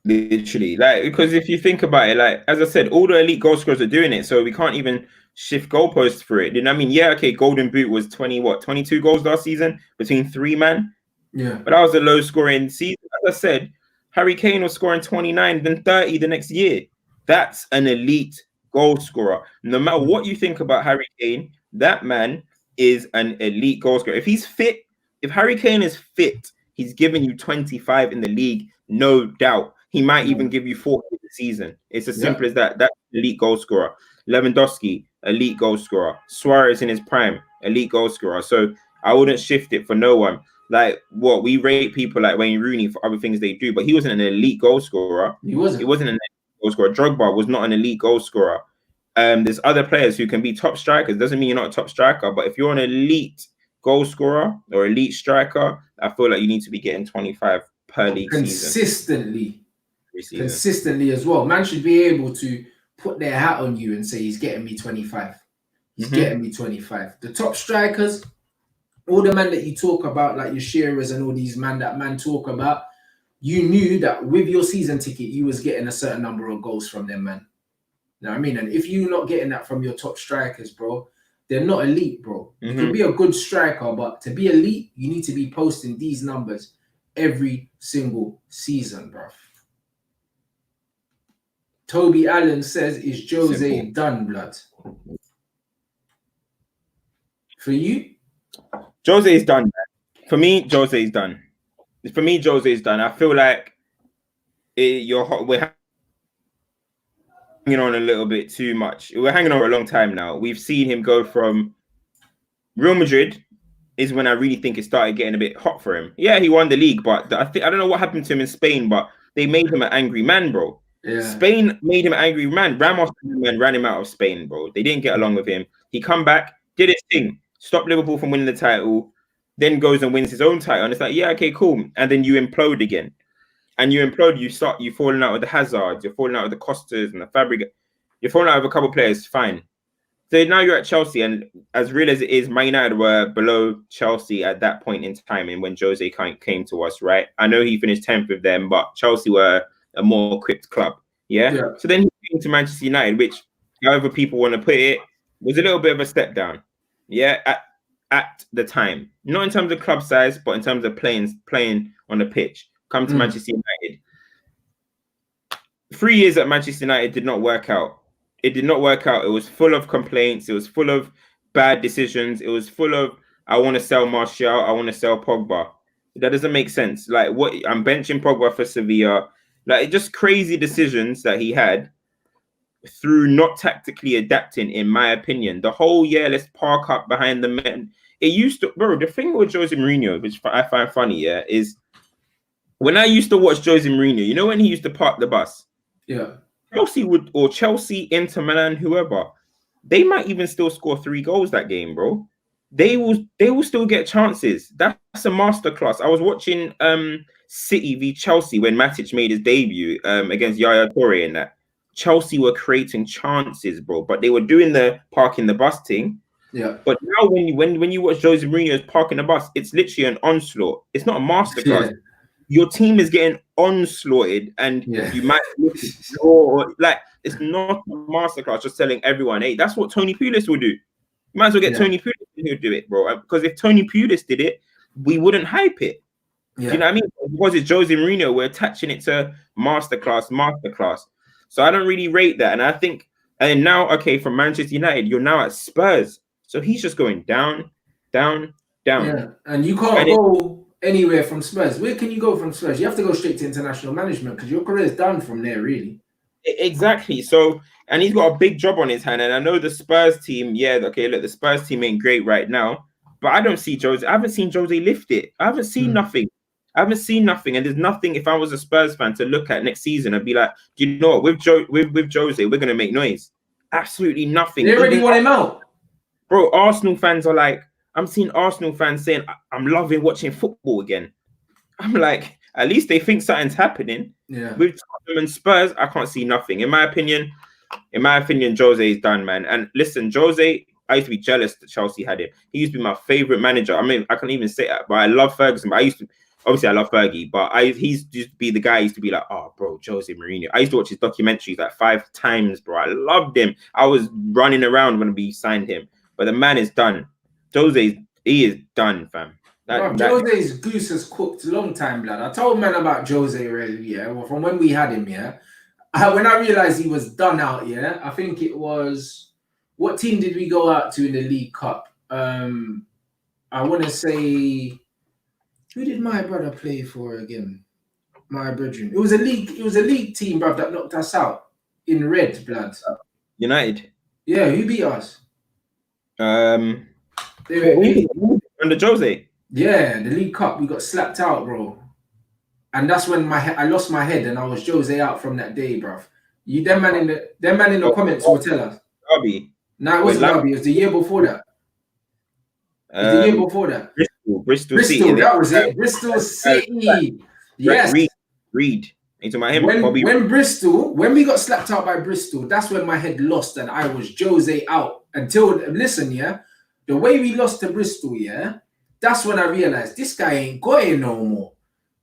Literally, like, because if you think about it, like as I said, all the elite goal scorers are doing it, so we can't even shift goalposts for it. You know what I mean? Yeah, okay, Golden Boot was 22 goals last season between 3 men. Yeah, but that was a low scoring season. As I said, Harry Kane was scoring 29, then 30 the next year. That's an elite goal scorer. No matter what you think about Harry Kane, that man is an elite goal scorer. If he's fit, if Harry Kane is fit, he's giving you 25 in the league, no doubt. He might even give you 40 in the season. It's as simple as that. That's elite goal scorer. Lewandowski, elite goal scorer. Suarez in his prime, elite goal scorer. So I wouldn't shift it for no one. Like what we rate people like Wayne Rooney for other things they do, but he wasn't an elite goal scorer. He wasn't an elite goal scorer. Drogba was not an elite goal scorer. There's other players who can be top strikers. Doesn't mean you're not a top striker, but if you're an elite goal scorer or elite striker, I feel like you need to be getting 25 per league season. Consistently as well. Man should be able to put their hat on you and say he's getting me 25. He's getting me 25. The top strikers, all the men that you talk about, like your Shearers and all these man talk about, you knew that with your season ticket, you was getting a certain number of goals from them, man. You know what I mean? And if you're not getting that from your top strikers, bro, they're not elite, bro. You can be a good striker, but to be elite, you need to be posting these numbers every single season, bro. Toby Allen says, is Jose done, blood? For you? Jose is done. For me, Jose is done. For me, Jose is done. I feel like we're hanging on a little bit too much. We're hanging on for a long time now. We've seen him go from Real Madrid is when I really think it started getting a bit hot for him. Yeah, he won the league, but I don't know what happened to him in Spain, but they made him an angry man, bro. Yeah. Spain made him an angry man. Ramos ran him out of Spain, bro. They didn't get along with him. He come back, did his thing, stopped Liverpool from winning the title, then goes and wins his own title. And it's like, yeah, okay, cool. And then you implode again. And you implode, you falling out with the Hazards, you're falling out with the Costas and the Fabregas. You're falling out with a couple of players, fine. So now you're at Chelsea, and as real as it is, Man United were below Chelsea at that point in time, and when Jose came to us, right? I know he finished 10th with them, but Chelsea were a more equipped club, yeah. Yeah. So then he came to Manchester United, which, however people want to put it, was a little bit of a step down, yeah, at the time, not in terms of club size, but in terms of playing on the pitch. Come to Manchester United. 3 years at Manchester United did not work out. It did not work out. It was full of complaints. It was full of bad decisions. It was full of, I want to sell Martial. I want to sell Pogba. That doesn't make sense. Like, what, I'm benching Pogba for Sevilla. Like, just crazy decisions that he had through not tactically adapting, in my opinion. The whole year, let's park up behind the men. It used to, bro, the thing with Jose Mourinho, which I find funny, yeah, is when I used to watch Jose Mourinho, you know when he used to park the bus? Yeah. Chelsea, Inter Milan, whoever, they might even still score 3 goals that game, bro. They will still get chances. That's a masterclass. I was watching City v Chelsea when Matic made his debut against Yaya Toure, and that Chelsea were creating chances, bro. But they were doing the parking the bus thing. Yeah. But now when you watch Jose Mourinho's parking the bus, it's literally an onslaught. It's not a masterclass. Yeah. Your team is getting onslaughted, and you might draw. Like, it's not a masterclass. Just telling everyone, hey, that's what Tony Pulis will do. You might as well get Tony Pulis who'll do it, bro. Because if Tony Pulis did it, we wouldn't hype it. Yeah. Do you know what I mean? Because it's Jose Mourinho, we're attaching it to masterclass. So I don't really rate that. And I think, and now, okay, from Manchester United, you're now at Spurs. So he's just going down. Yeah, and you can't go anywhere from Spurs. Where can you go from Spurs? You have to go straight to international management because your career is done from there, really. Exactly. So, and he's got a big job on his hand. And I know the Spurs team, okay, look, the Spurs team ain't great right now, but I don't see Jose. I haven't seen Jose lift it. I haven't seen nothing. And there's nothing, if I was a Spurs fan, to look at next season and be like, do you know what, with Jose, we're going to make noise. Absolutely nothing. They already want him out. Bro, Arsenal fans are like, I'm seeing Arsenal fans saying, I'm loving watching football again. I'm like, at least they think something's happening. Yeah. With Tottenham and Spurs, I can't see nothing. In my opinion, Jose is done, man. And listen, Jose, I used to be jealous that Chelsea had him. He used to be my favorite manager. I mean, I can't even say that, but I love Ferguson. But obviously I love Fergie, but he's used to be the guy. I used to be like, oh, bro, Jose Mourinho. I used to watch his documentaries like 5 times, bro. I loved him. I was running around when we signed him. But the man is done. He is done, fam. Jose's goose has cooked a long time, blood. I told man about Jose already, yeah. Well, from when we had him, yeah. When I realized he was done out, yeah. I think it was, what team did we go out to in the League Cup? I want to say, who did my brother play for again? My brethren. It was a league team, bruv, that knocked us out in red, blood. United. Yeah, who beat us? Under Jose. Yeah, the League Cup, we got slapped out, bro. And that's when I lost my head and I was Jose out from that day, bruv. Them man in the comments will tell us. Derby. No, it wasn't Derby. It was the year before that. Bristol City. That was it. Bristol City. Yes. Reed. When we got slapped out by Bristol, that's when my head lost and I was Jose out. Listen, yeah, the way we lost to Bristol, yeah, that's when I realized this guy ain't got it no more.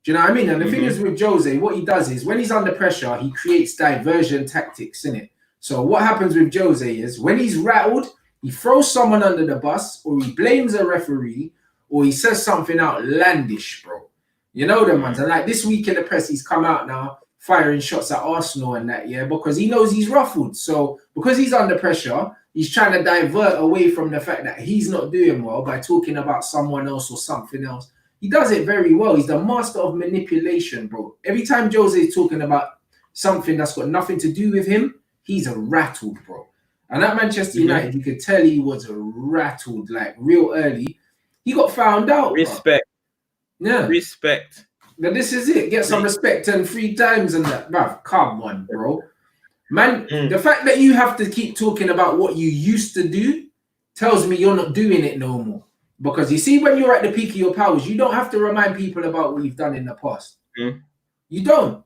Do you know what I mean? And the thing is with Jose, what he does is when he's under pressure, he creates diversion tactics, innit? So what happens with Jose is when he's rattled, he throws someone under the bus, or he blames a referee, or he says something outlandish, bro. You know them ones. And like this week in the press, he's come out now firing shots at Arsenal and that, yeah, because he knows he's ruffled. So because he's under pressure, he's trying to divert away from the fact that he's not doing well by talking about someone else or something else. He does it very well. He's the master of manipulation, bro. Every time Jose is talking about something that's got nothing to do with him, he's a rattled, bro. And at Manchester United, you could tell he was rattled, like real early. He got found out. Respect. Bro. Yeah. Respect. Now this is it. Get some respect and 3 times and that. Bruv, come on, bro. Man, the fact that you have to keep talking about what you used to do tells me you're not doing it no more. Because you see, when you're at the peak of your powers, you don't have to remind people about what you've done in the past. You don't.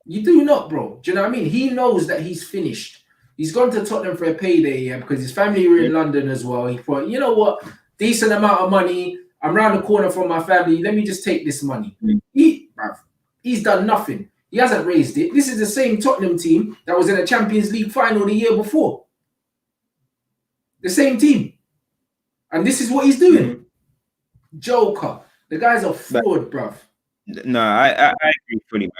You do not, bro. Do you know what I mean? He knows that he's finished. He's gone to Tottenham for a payday, yeah, because his family were in London as well. He thought, you know what, decent amount of money. I'm round the corner from my family. Let me just take this money. He's done nothing. He hasn't raised it. This is the same Tottenham team that was in a Champions League final the year before. The same team. And this is what he's doing. Joker. The guy's a fraud, bruv. No, I agree fully, man.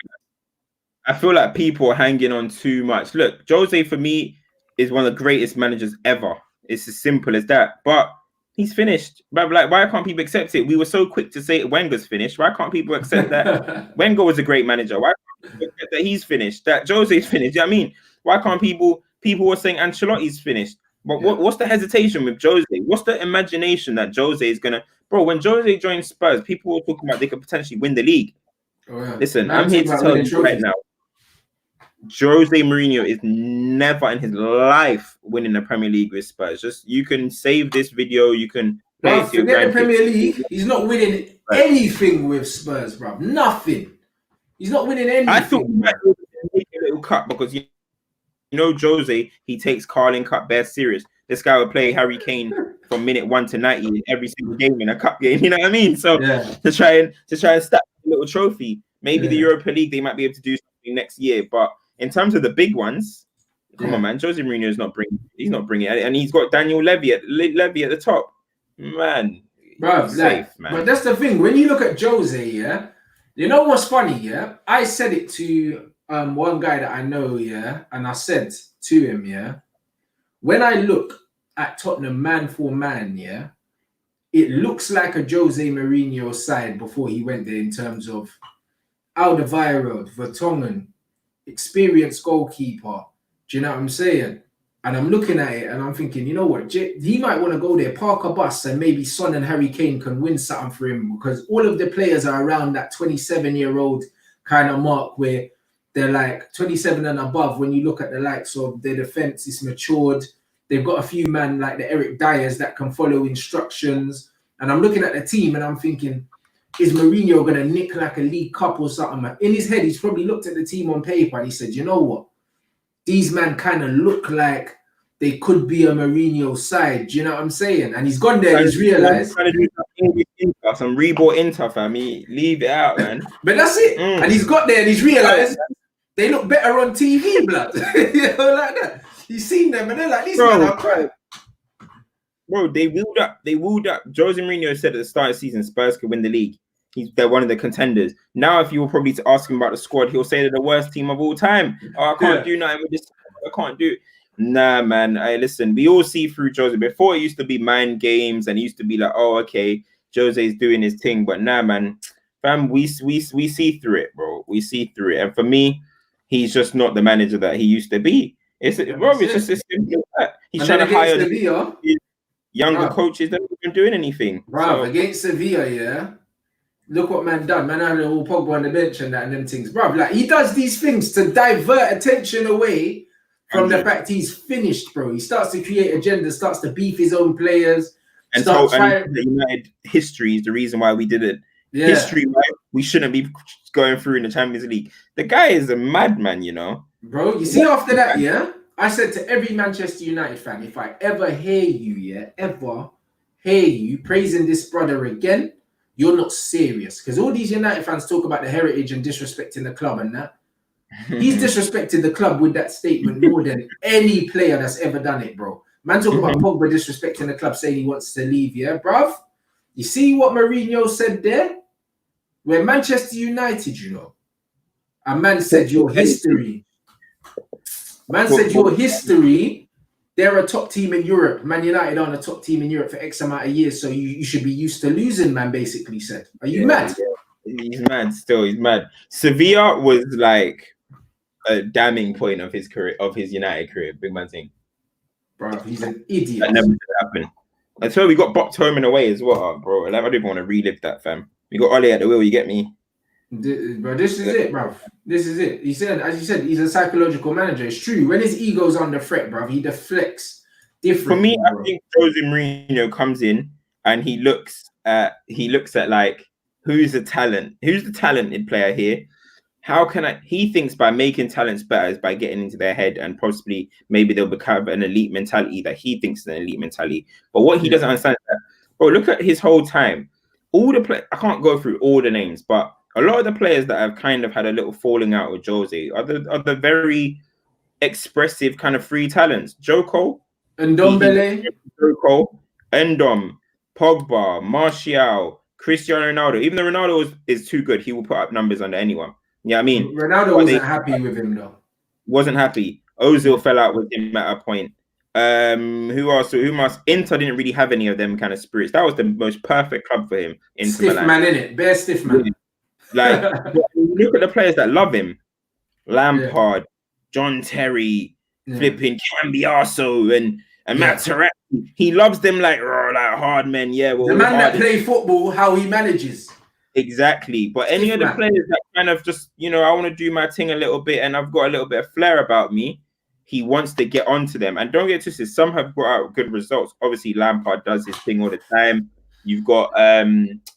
I feel like people are hanging on too much. Look, Jose for me is one of the greatest managers ever. It's as simple as that. But he's finished. But like, why can't people accept it? We were so quick to say Wenger's finished. Why can't people accept that Wenger was a great manager? Why can't people accept that he's finished? That Jose's finished? You know what I mean? Why can't people were saying Ancelotti's finished? But what's the hesitation with Jose? What's the imagination that Jose is gonna, bro? When Jose joined Spurs, people were talking about they could potentially win the league. Listen, I'm here to tell you right now, Jose Mourinho is never in his life winning the Premier League with Spurs. Just, you can save this video, you can play it to your grandkids. The Premier League, he's not winning anything with Spurs, bro. Nothing. He's not winning anything. I thought he might make a little cut because you know Jose, he takes Carling Cup bare serious. This guy would play Harry Kane from minute 1 to 90 in every single game in a cup game. You know what I mean? So to try and stack a little trophy, maybe the Europa League they might be able to do something next year, but in terms of the big ones, come on, man. Jose Mourinho is not bringing. He's not bringing it, and he's got Daniel Levy at the top, man. Bro, safe, man. But that's the thing. When you look at Jose, yeah, you know what's funny, yeah. I said it to one guy that I know, yeah, and I said to him, yeah, when I look at Tottenham man for man, yeah, it looks like a Jose Mourinho side before he went there in terms of Alderweireld, Vertonghen, experienced goalkeeper. Do you know what I'm saying? And I'm looking at it and I'm thinking, you know what? He might want to go there, park a bus, and maybe Son and Harry Kane can win something for him, because all of the players are around that 27-year-old kind of mark where they're like 27 and above. When you look at the likes of their defense, it's matured. They've got a few men like the Eric Dyers that can follow instructions. And I'm looking at the team and I'm thinking, is Mourinho going to nick like a League Cup or something? In his head, he's probably looked at the team on paper and he said, you know what? These men kind of look like they could be a Mourinho side. Do you know what I'm saying? And he's gone there and he's realised. Trying to do some Reebok Inter, fam. Leave it out, man. But that's it. And he's got there and he's realised they look better on TV, blood. You know, like that. He's seen them and they're like, these men are crap. Bro, they wheeled up. Jose Mourinho said at the start of the season, Spurs could win the league. They're one of the contenders. Now, if you were probably to ask him about the squad, he'll say they're the worst team of all time. Oh, I can't do nothing with this. I can't do it. Nah, man. Listen, we all see through Jose. Before, it used to be mind games and it used to be like, oh, okay, Jose's doing his thing. But nah, man, fam, we see through it, bro. We see through it. And for me, he's just not the manager that he used to be. It's just as simple as that. He's trying to hire younger coaches that haven't been doing anything. Bro, against Sevilla, yeah. Look what man done. Man had a little Pogba on the bench and that and them things. Bro, like he does these things to divert attention away from the fact he's finished, bro. He starts to create agenda, starts to beef his own players. And the United history is the reason why we did it. Yeah. History, right? We shouldn't be going through in the Champions League. The guy is a madman, you know. Bro, you see after that, yeah? I said to every Manchester United fan, if I ever hear you, praising this brother again, you're not serious. Because all these United fans talk about the heritage and disrespecting the club and that. He's disrespected the club with that statement more than any player that's ever done it, bro. Man talk about Pogba disrespecting the club, saying he wants to leave, yeah, bruv? You see what Mourinho said there? We're Manchester United, you know. A man said your history. Man said your history, they're a top team in Europe. Man United aren't a top team in Europe for X amount of years, so you should be used to losing, man, basically said. Are you mad? He's mad still. He's mad. Sevilla was like a damning point of his career, of his United career. Big man thing. Bro, he's an idiot. That never did happen. Until we got bopped home and away as well, bro. Like, I don't even want to relive that, fam. We got Ole at the wheel, you get me? Bro, this is it, bro. This is it. He said, as you said, he's a psychological manager. It's true. When his ego's under threat, bro, he deflects differently. For me, bro. I think Jose Mourinho comes in and he looks at like who's the talented player here, how can I? He thinks by making talents better is by getting into their head and possibly maybe they'll become an elite mentality that he thinks is an elite mentality. But what he doesn't understand is that, bro, look at his whole time. All the play, I can't go through all the names, but a lot of the players that have kind of had a little falling out with Jose are the very expressive kind of free talents. Joe Cole, and Dombele, Joe Cole, Endom, Pogba, Martial, Cristiano Ronaldo. Even though Ronaldo is too good, he will put up numbers under anyone. Yeah, I mean, Ronaldo wasn't happy with him though. Wasn't happy. Ozil fell out with him at a point. Who else? Who must? Inter didn't really have any of them kind of spirits. That was the most perfect club for him. Inter stiff Milan. Man, innit? Bare stiff man. Like, look at the players that love him: Lampard, John Terry, flipping Cambiaso, and Materazzi. He loves them like hard men. Yeah, well, the man that play football, how he manages. Exactly. But any of the players that kind of just, I want to do my thing a little bit and I've got a little bit of flair about me, he wants to get onto them. And don't get twisted, some have brought out good results. Obviously, Lampard does his thing all the time. You've got,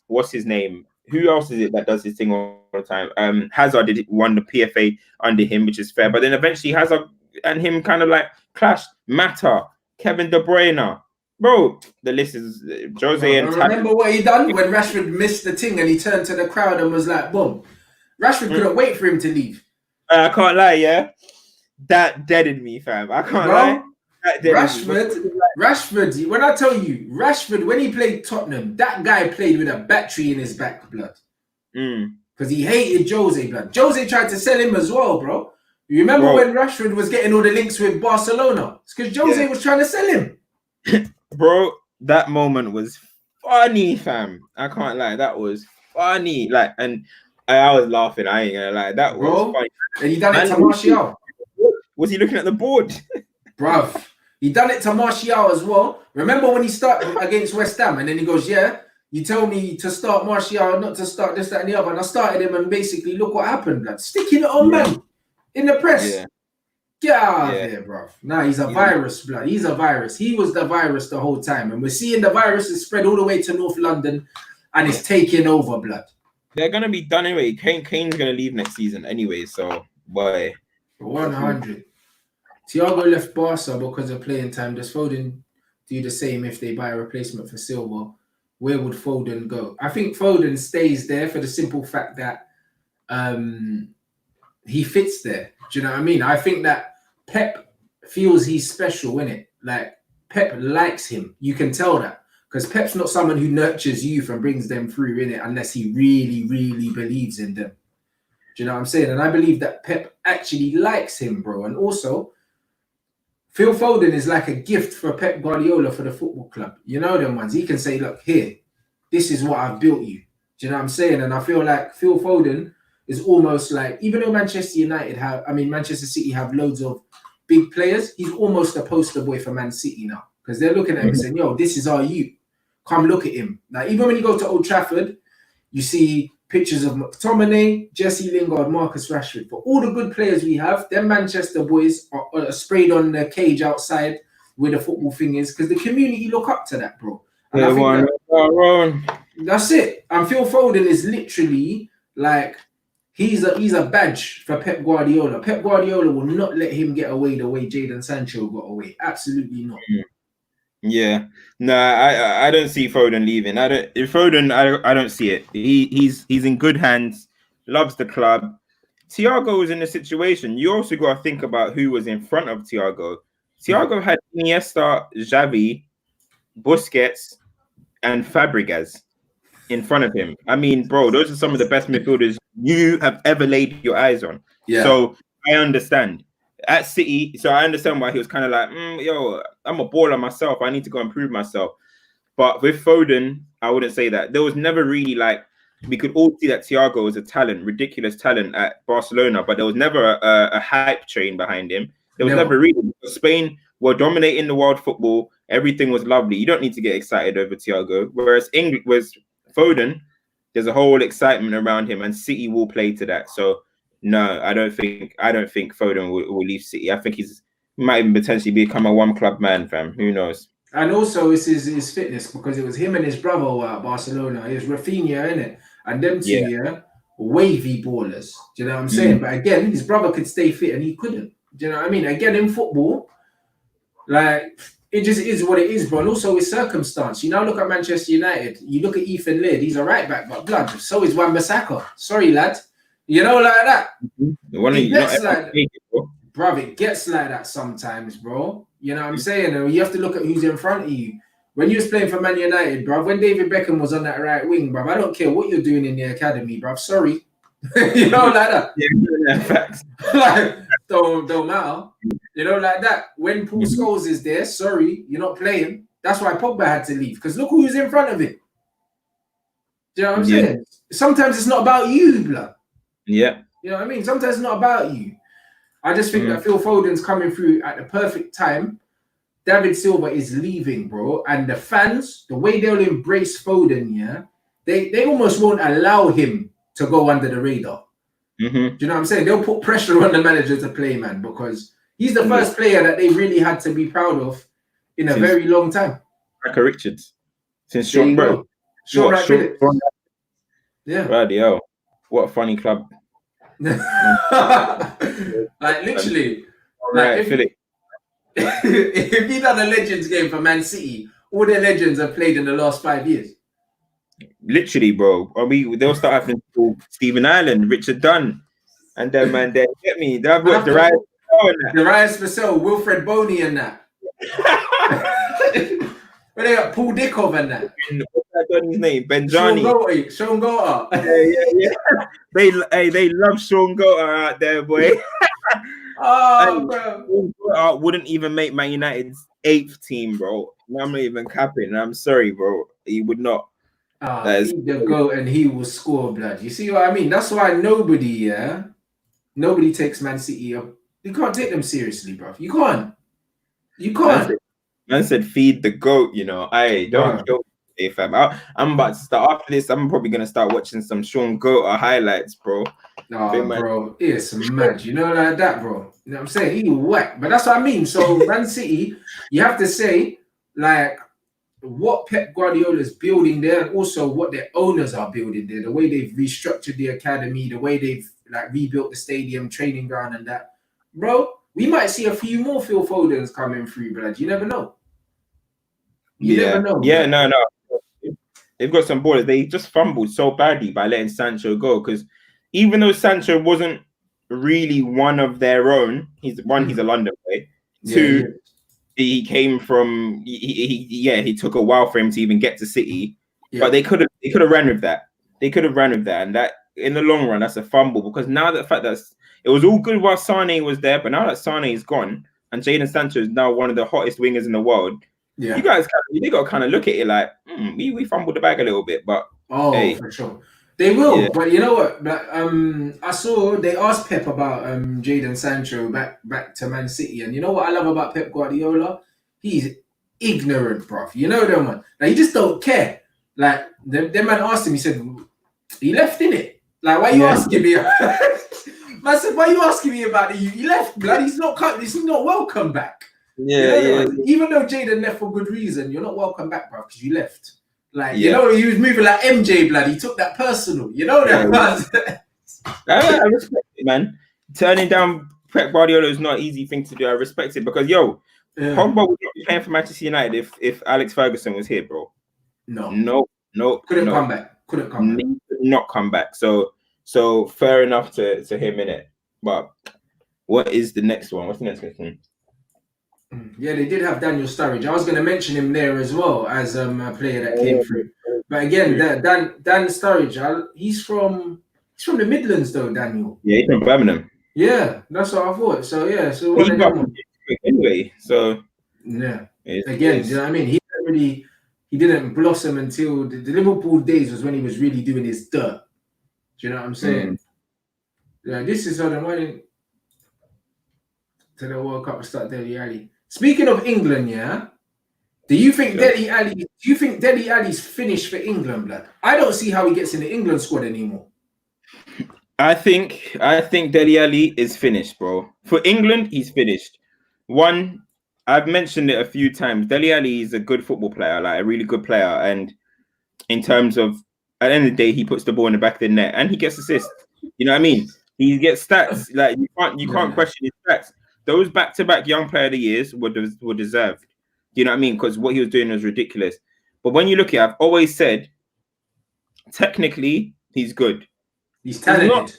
what's his name? Who else is it that does his thing all the time? Hazard won the PFA under him, which is fair. But then eventually Hazard and him kind of like clashed. Mata, Kevin De Bruyne. Bro, the list is Jose and remember what he done when Rashford missed the thing and he turned to the crowd and was like, boom. Rashford couldn't wait for him to leave. I can't lie, yeah. That deadened me, fam. I can't lie. Rashford, when I tell you, Rashford, when he played Tottenham, that guy played with a battery in his back, blood. Because he hated Jose, blood. Jose tried to sell him as well, bro. You remember when Rashford was getting all the links with Barcelona? It's because Jose was trying to sell him. Bro, that moment was funny, fam. I can't lie. That was funny. Like, and I was laughing. I ain't gonna lie. That was funny. And he done it to Martial. Was he looking at the board? Bruv. He done it to Martial as well. Remember when he started against West Ham and then he goes, yeah, you tell me to start Martial, not to start this, that, and the other. And I started him and basically look what happened, blood. Sticking it on man in the press. Yeah. Get out of here, bro. Nah, he's a virus, blood. He's a virus. He was the virus the whole time. And we're seeing the virus is spread all the way to North London and it's taking over, blood. They're going to be done anyway. Kane's going to leave next season anyway, so boy. 100. Thiago left Barca because of playing time. Does Foden do the same if they buy a replacement for Silva? Where would Foden go? I think Foden stays there for the simple fact that he fits there. Do you know what I mean? I think that Pep feels he's special, innit? Like, Pep likes him. You can tell that. Because Pep's not someone who nurtures youth and brings them through, innit? Unless he really, really believes in them. Do you know what I'm saying? And I believe that Pep actually likes him, bro. And also, Phil Foden is like a gift for Pep Guardiola for the football club. You know them ones. He can say, look, here, this is what I've built you. Do you know what I'm saying? And I feel like Phil Foden is almost like, even though Manchester City have loads of big players, he's almost a poster boy for Man City now. Because they're looking at him saying, yo, this is our youth. Come look at him. Now, even when you go to Old Trafford, you see pictures of McTominay, Jesse Lingard, Marcus Rashford. For all the good players we have, them Manchester boys are sprayed on the cage outside where the football thing is, because the community look up to that, bro. And I think that's it. And Phil Foden is literally like, he's a badge for Pep Guardiola. Pep Guardiola will not let him get away the way Jadon Sancho got away. Absolutely not. Yeah, no, I don't see Foden leaving. I don't see it. He's in good hands. Loves the club. Thiago was in a situation. You also got to think about who was in front of Thiago. Thiago had Iniesta, Xavi, Busquets, and Fabregas in front of him. I mean, bro, those are some of the best midfielders you have ever laid your eyes on. Yeah. So I understand. At City, so I understand why he was kind of like, yo, I'm a baller myself. I need to go and prove myself. But with Foden, I wouldn't say that. There was never really like, we could all see that Thiago was a talent, ridiculous talent at Barcelona, but there was never a hype train behind him. There was never really. Spain were dominating the world football. Everything was lovely. You don't need to get excited over Thiago. Whereas Foden, there's a whole excitement around him, and City will play to that. So no, I don't think Foden will leave City. I think he might even potentially become a one-club man, fam. Who knows? And also, it's his fitness, because it was him and his brother who were at Barcelona. It was Rafinha, innit? And them two, wavy ballers. Do you know what I'm saying? But again, his brother could stay fit and he couldn't. Do you know what I mean? Again, in football, like it just is what it is, bro. And also with circumstance. You now look at Manchester United. You look at Ethan Laird. He's a right back, but blood. So is Wan-Bissaka. Sorry, lad. You know, like that. It gets like, bro, it gets like that sometimes, bro. You know what I'm saying? You have to look at who's in front of you. When you was playing for Man United, bro, when David Beckham was on that right wing, bro, I don't care what you're doing in the academy, bro. Sorry. You know, like that. Yeah, facts. Like, don't matter. You know, like that. When Paul Scholes is there, sorry, you're not playing. That's why Pogba had to leave. Because look who's in front of him. Do you know what I'm saying? Sometimes it's not about you, blood. Yeah. You know what I mean? Sometimes it's not about you. I just think that Phil Foden's coming through at the perfect time. David Silva is leaving, bro. And the fans, the way they'll embrace Foden, yeah, they almost won't allow him to go under the radar. Do you know what I'm saying? They'll put pressure on the manager to play, man, because he's the first player that they really had to be proud of in a very long time. Rebecca Richards. Since Sean Brett. Yeah. Bloody hell. What a funny club. Like, literally. Right, Philip. If he done a Legends game for Man City, all their legends have played in the last 5 years. Literally, bro. They'll start having to call Stephen Ireland, Richard Dunn, and then man, they get me. They've got Darius Vassell, Wilfred Boney, and that. Where they got Paul Dickov and that. What's that Donny's name? Benjani. Sean Gota. Yeah. They love Sean Gota out there, boy. Bro. Wouldn't even make Man United's 8th team, bro. I'm not even capping. I'm sorry, bro. He would not. He'd go and he will score, blood. You see what I mean? That's why nobody takes Man City up. You can't take them seriously, bro. You can't. Man said feed the goat, you know. Don't kill fam. I'm about to start after this. I'm probably gonna start watching some Sean Gota highlights, bro. Bro, it's mad. You know, like that, bro. You know what I'm saying? He whack. But that's what I mean. So Man City, you have to say, like, what Pep Guardiola is building there, and also what their owners are building there, the way they've restructured the academy, the way they've like rebuilt the stadium, training ground, and that, bro. We might see a few more Phil Fodens coming through, but you never know. You never know. Yeah, no. They've got some ballers. They just fumbled so badly by letting Sancho go, because even though Sancho wasn't really one of their own, he's a London boy. Two, he came from he took a while for him to even get to City, but they could have ran with that. And that in the long run, that's a fumble, because now the fact that it was all good while Sane was there, but now that Sane is gone and Jadon Sancho is now one of the hottest wingers in the world, you guys you got to kind of look at it like we fumbled the bag a little bit, but for sure. They will, but you know what? But I saw they asked Pep about Jadon Sancho back to Man City, and you know what I love about Pep Guardiola? He's ignorant, bruv. You know that man. Like, he just don't care. Like the man asked him, he said, "He left, innit? Like, why are you asking me?" I said, "Why are you asking me about it? He left, blood. He's not welcome back." Even though Jadon left for good reason, you're not welcome back, bruv, because you left. Like, you know, he was moving like MJ, blood. He took that personal. You know that. I respect it, man. Turning down Pep Guardiola is not an easy thing to do. I respect it, because Pogba would not be playing for Manchester United if Alex Ferguson was here, bro. No. Couldn't come back. Not come back. So fair enough to him, innit? But what is the next one? What's the next question? Yeah, they did have Daniel Sturridge. I was going to mention him there as well as a player that came through. But again, Dan Sturridge, he's from the Midlands though, Daniel. Yeah, he's from Birmingham. Yeah, that's what I thought. So anyway, so again, do you know what I mean? He didn't blossom until the Liverpool days was when he was really doing his dirt. Do you know what I'm saying? Yeah, this is why to the World Cup to start Dele Alli. Speaking of England, do you think Dele Alli's finished for England, blood? I don't see how he gets in the England squad anymore. I think Dele Alli is finished, bro. For England, he's finished. One, I've mentioned it a few times. Dele Alli is a good football player, like a really good player, and in terms of at the end of the day, he puts the ball in the back of the net and he gets assists. You know what I mean? He gets stats. Like you can't question his stats. Those back-to-back Young Player of the Years were deserved. You know what I mean? Because what he was doing was ridiculous. But when you look at it, I've always said, technically, he's good. He's talented.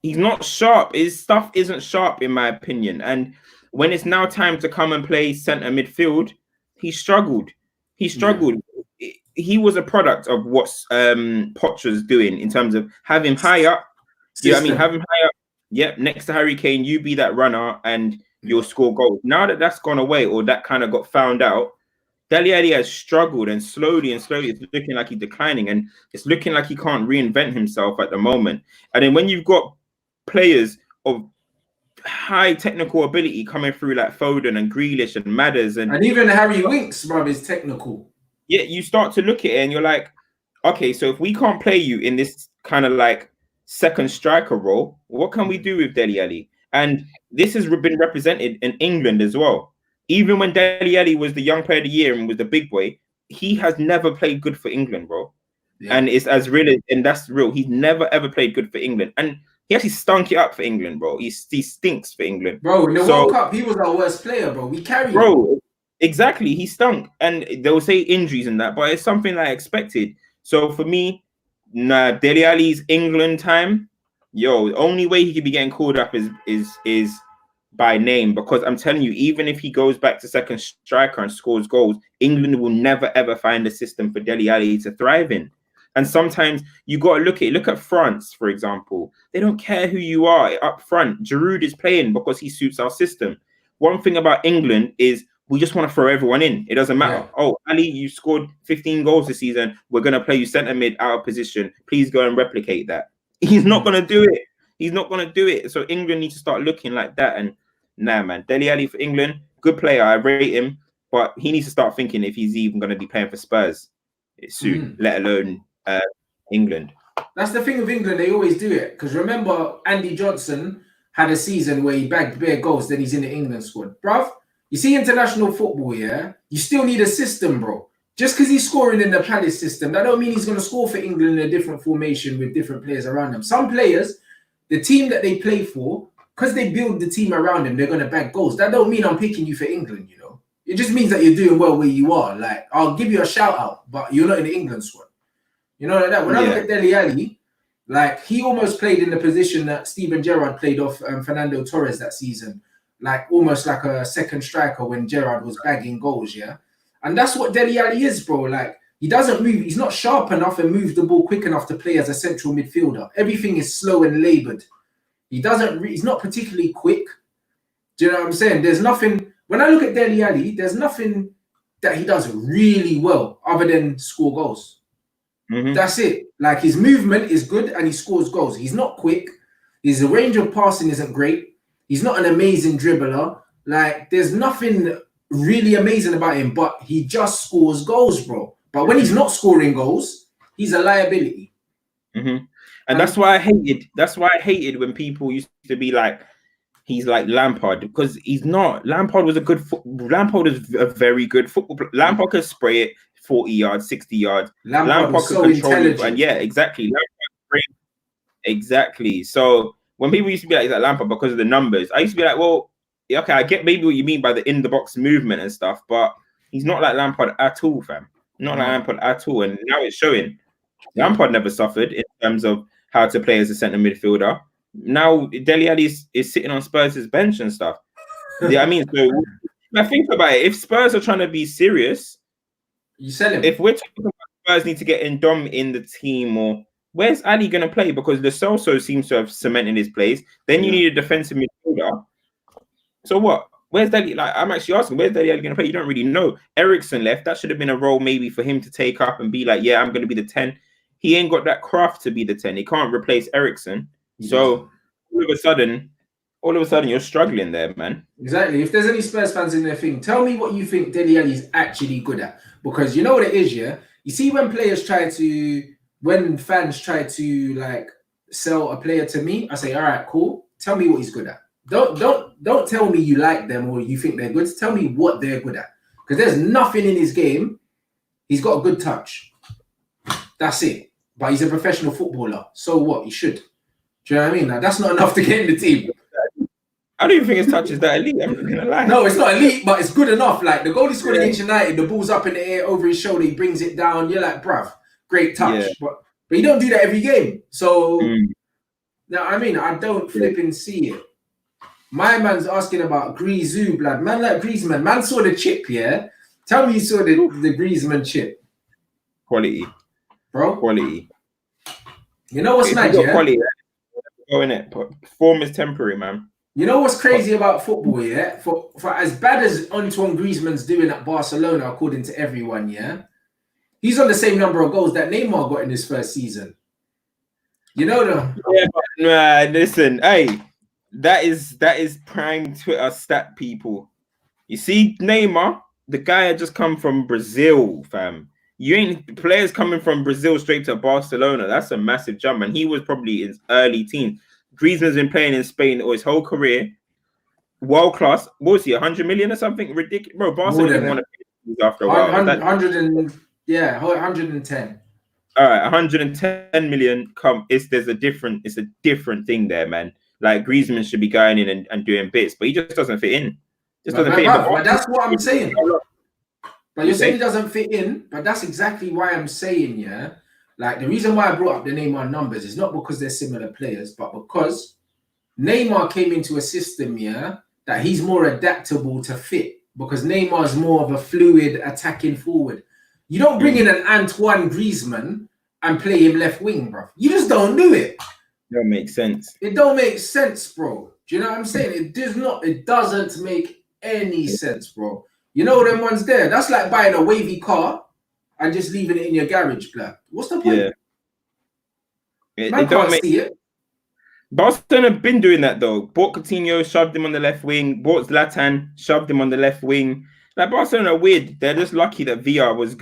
He's not sharp. His stuff isn't sharp, in my opinion. And when it's now time to come and play centre midfield, he struggled. He struggled. Yeah. He was a product of what Poch was doing in terms of have him high up. You know what I mean? Have him high up. Yep, next to Harry Kane, you be that runner and you'll score goals. Now that that's gone away or that kind of got found out, Dele Alli has struggled and slowly it's looking like he's declining and it's looking like he can't reinvent himself at the moment. And then when you've got players of high technical ability coming through like Foden and Grealish and Madders and even Harry Winks, bro, is technical. Yeah, you start to look at it and you're like, okay, so if we can't play you in this kind of like second striker role, what can we do with Dele Alli? And this has been represented in England as well. Even when Dele Alli was the Young Player of the Year and was the big boy, he has never played good for England, bro. Yeah. And it's as real, and that's real. He's never ever played good for England, and he actually stunk it up for England, bro. He stinks for England, bro. In the World Cup, he was our worst player, bro. We carried, bro. Exactly, he stunk, and they'll say injuries and that, but it's something that I expected. So for me, Dele Alli's England time, the only way he could be getting called up is by name, because I'm telling you, even if he goes back to second striker and scores goals, England will never ever find a system for Dele Alli to thrive in. And sometimes you got to look at France, for example. They don't care who you are up front. Giroud is playing because he suits our system. One thing about England is we just want to throw everyone in. It doesn't matter. Yeah. Oh, Ali, you scored 15 goals this season. We're going to play you centre mid out of position. Please go and replicate that. He's not going to do it. He's not going to do it. So England needs to start looking like that. And nah, man, Dele Alli for England, good player. I rate him. But he needs to start thinking if he's even going to be playing for Spurs soon, let alone England. That's the thing with England. They always do it. Because remember, Andy Johnson had a season where he bagged bare goals. Then he's in the England squad. Bruv, you see international football, yeah? You still need a system, bro. Just because he's scoring in the Palace system, that don't mean he's going to score for England in a different formation with different players around them. Some players, the team that they play for, because they build the team around them, they're going to bag goals. That don't mean I'm picking you for England, you know? It just means that you're doing well where you are. Like, I'll give you a shout out, but you're not in the England squad. You know, like that. When I look at Dele Alli, like, he almost played in the position that Steven Gerrard played off Fernando Torres that season. Like, almost like a second striker when Gerrard was bagging goals, yeah? And that's what Dele Alli is, bro. Like, he doesn't move. He's not sharp enough and move the ball quick enough to play as a central midfielder. Everything is slow and laboured. He's not particularly quick. Do you know what I'm saying? There's nothing... When I look at Dele Alli, there's nothing that he does really well other than score goals. That's it. Like, his movement is good and he scores goals. He's not quick. His range of passing isn't great. He's not an amazing dribbler. Like, there's nothing really amazing about him, but he just scores goals, bro. But when he's not scoring goals, he's a liability. And that's why I hated. That's why I hated when people used to be like, he's like Lampard, because he's not. Lampard was a very good football player. Lampard could spray it 40 yards, 60 yards. Lampard was so intelligent. And yeah, exactly. Exactly. So when people used to be like, Lampard because of the numbers, I used to be like, well, okay, I get maybe what you mean by the in the box movement and stuff, but he's not like Lampard at all, fam. Not like Lampard at all. And now it's showing. Lampard never suffered in terms of how to play as a centre midfielder. Now Dele Alli is sitting on Spurs' bench and stuff. Yeah, I mean, so I think about it. If Spurs are trying to be serious, you sell him. If we're talking about Spurs need to get Ndom in the team, or where's Ali going to play? Because Lo Celso seems to have cemented his place. Then you need a defensive midfielder. So what? Where's Dele? Like, I'm actually asking, where's Dele Alli going to play? You don't really know. Ericsson left. That should have been a role maybe for him to take up and be like, yeah, I'm going to be the 10. He ain't got that craft to be the 10. He can't replace Ericsson. So all of a sudden, you're struggling there, man. Exactly. If there's any Spurs fans in their thing, tell me what you think Dele Alli is actually good at. Because you know what it is, yeah? You see when fans try to like sell a player to me, I say, all right, cool. Tell me what he's good at. Don't tell me you like them or you think they're good. Tell me what they're good at. Because there's nothing in his game. He's got a good touch. That's it. but he's a professional footballer. So what? He should. Do you know what I mean? Now, that's not enough to get in the team. I don't even think his touch is that elite. I'm not gonna lie. No, it's not elite, but it's good enough. Like the goal he scored against United, the ball's up in the air over his shoulder, he brings it down. You're like, bruv, great touch. But you don't do that every game. So now I mean, I don't flipping see it. My man's asking about Griezmann, blood. Man like Griezmann. Man saw the chip, yeah? Tell me you saw the Griezmann chip. Quality. Bro. Quality. You know what's mad, yeah? Quality, go in it. Form is temporary, man. You know what's crazy about football, yeah? For as bad as Antoine Griezmann's doing at Barcelona, according to everyone, yeah? He's on the same number of goals that Neymar got in his first season. You know the... Yeah, but, listen, hey, that is prime Twitter stat, people. You see Neymar, the guy had just come from Brazil, fam. You ain't players coming from Brazil straight to Barcelona. That's a massive jump, and he was probably in early teens. Griezmann's been playing in Spain all his whole career. World class. What was he, 100 million or something? Ridiculous. Bro, Barcelona didn't want to pay after a while. 110. All right, 110 million. It's a different thing there, man. Like Griezmann should be going in and doing bits, but he just doesn't fit in. But that's what I'm saying. But you're saying he doesn't fit in, but that's exactly why I'm saying, yeah. Like the reason why I brought up the Neymar numbers is not because they're similar players, but because Neymar came into a system, yeah, that he's more adaptable to fit. Because Neymar is more of a fluid attacking forward. You don't bring in an Antoine Griezmann and play him left wing, bro. You just don't do it. That makes sense. It don't make sense, bro. Do you know what I'm saying? It doesn't make any sense, bro. You know them ones there. That's like buying a wavy car and just leaving it in your garage, black. What's the point? Yeah. Man can't see it. Barcelona have been doing that though. Bought Coutinho, shoved him on the left wing. Bought Zlatan, shoved him on the left wing. Like Barcelona are weird. They're just lucky that VR was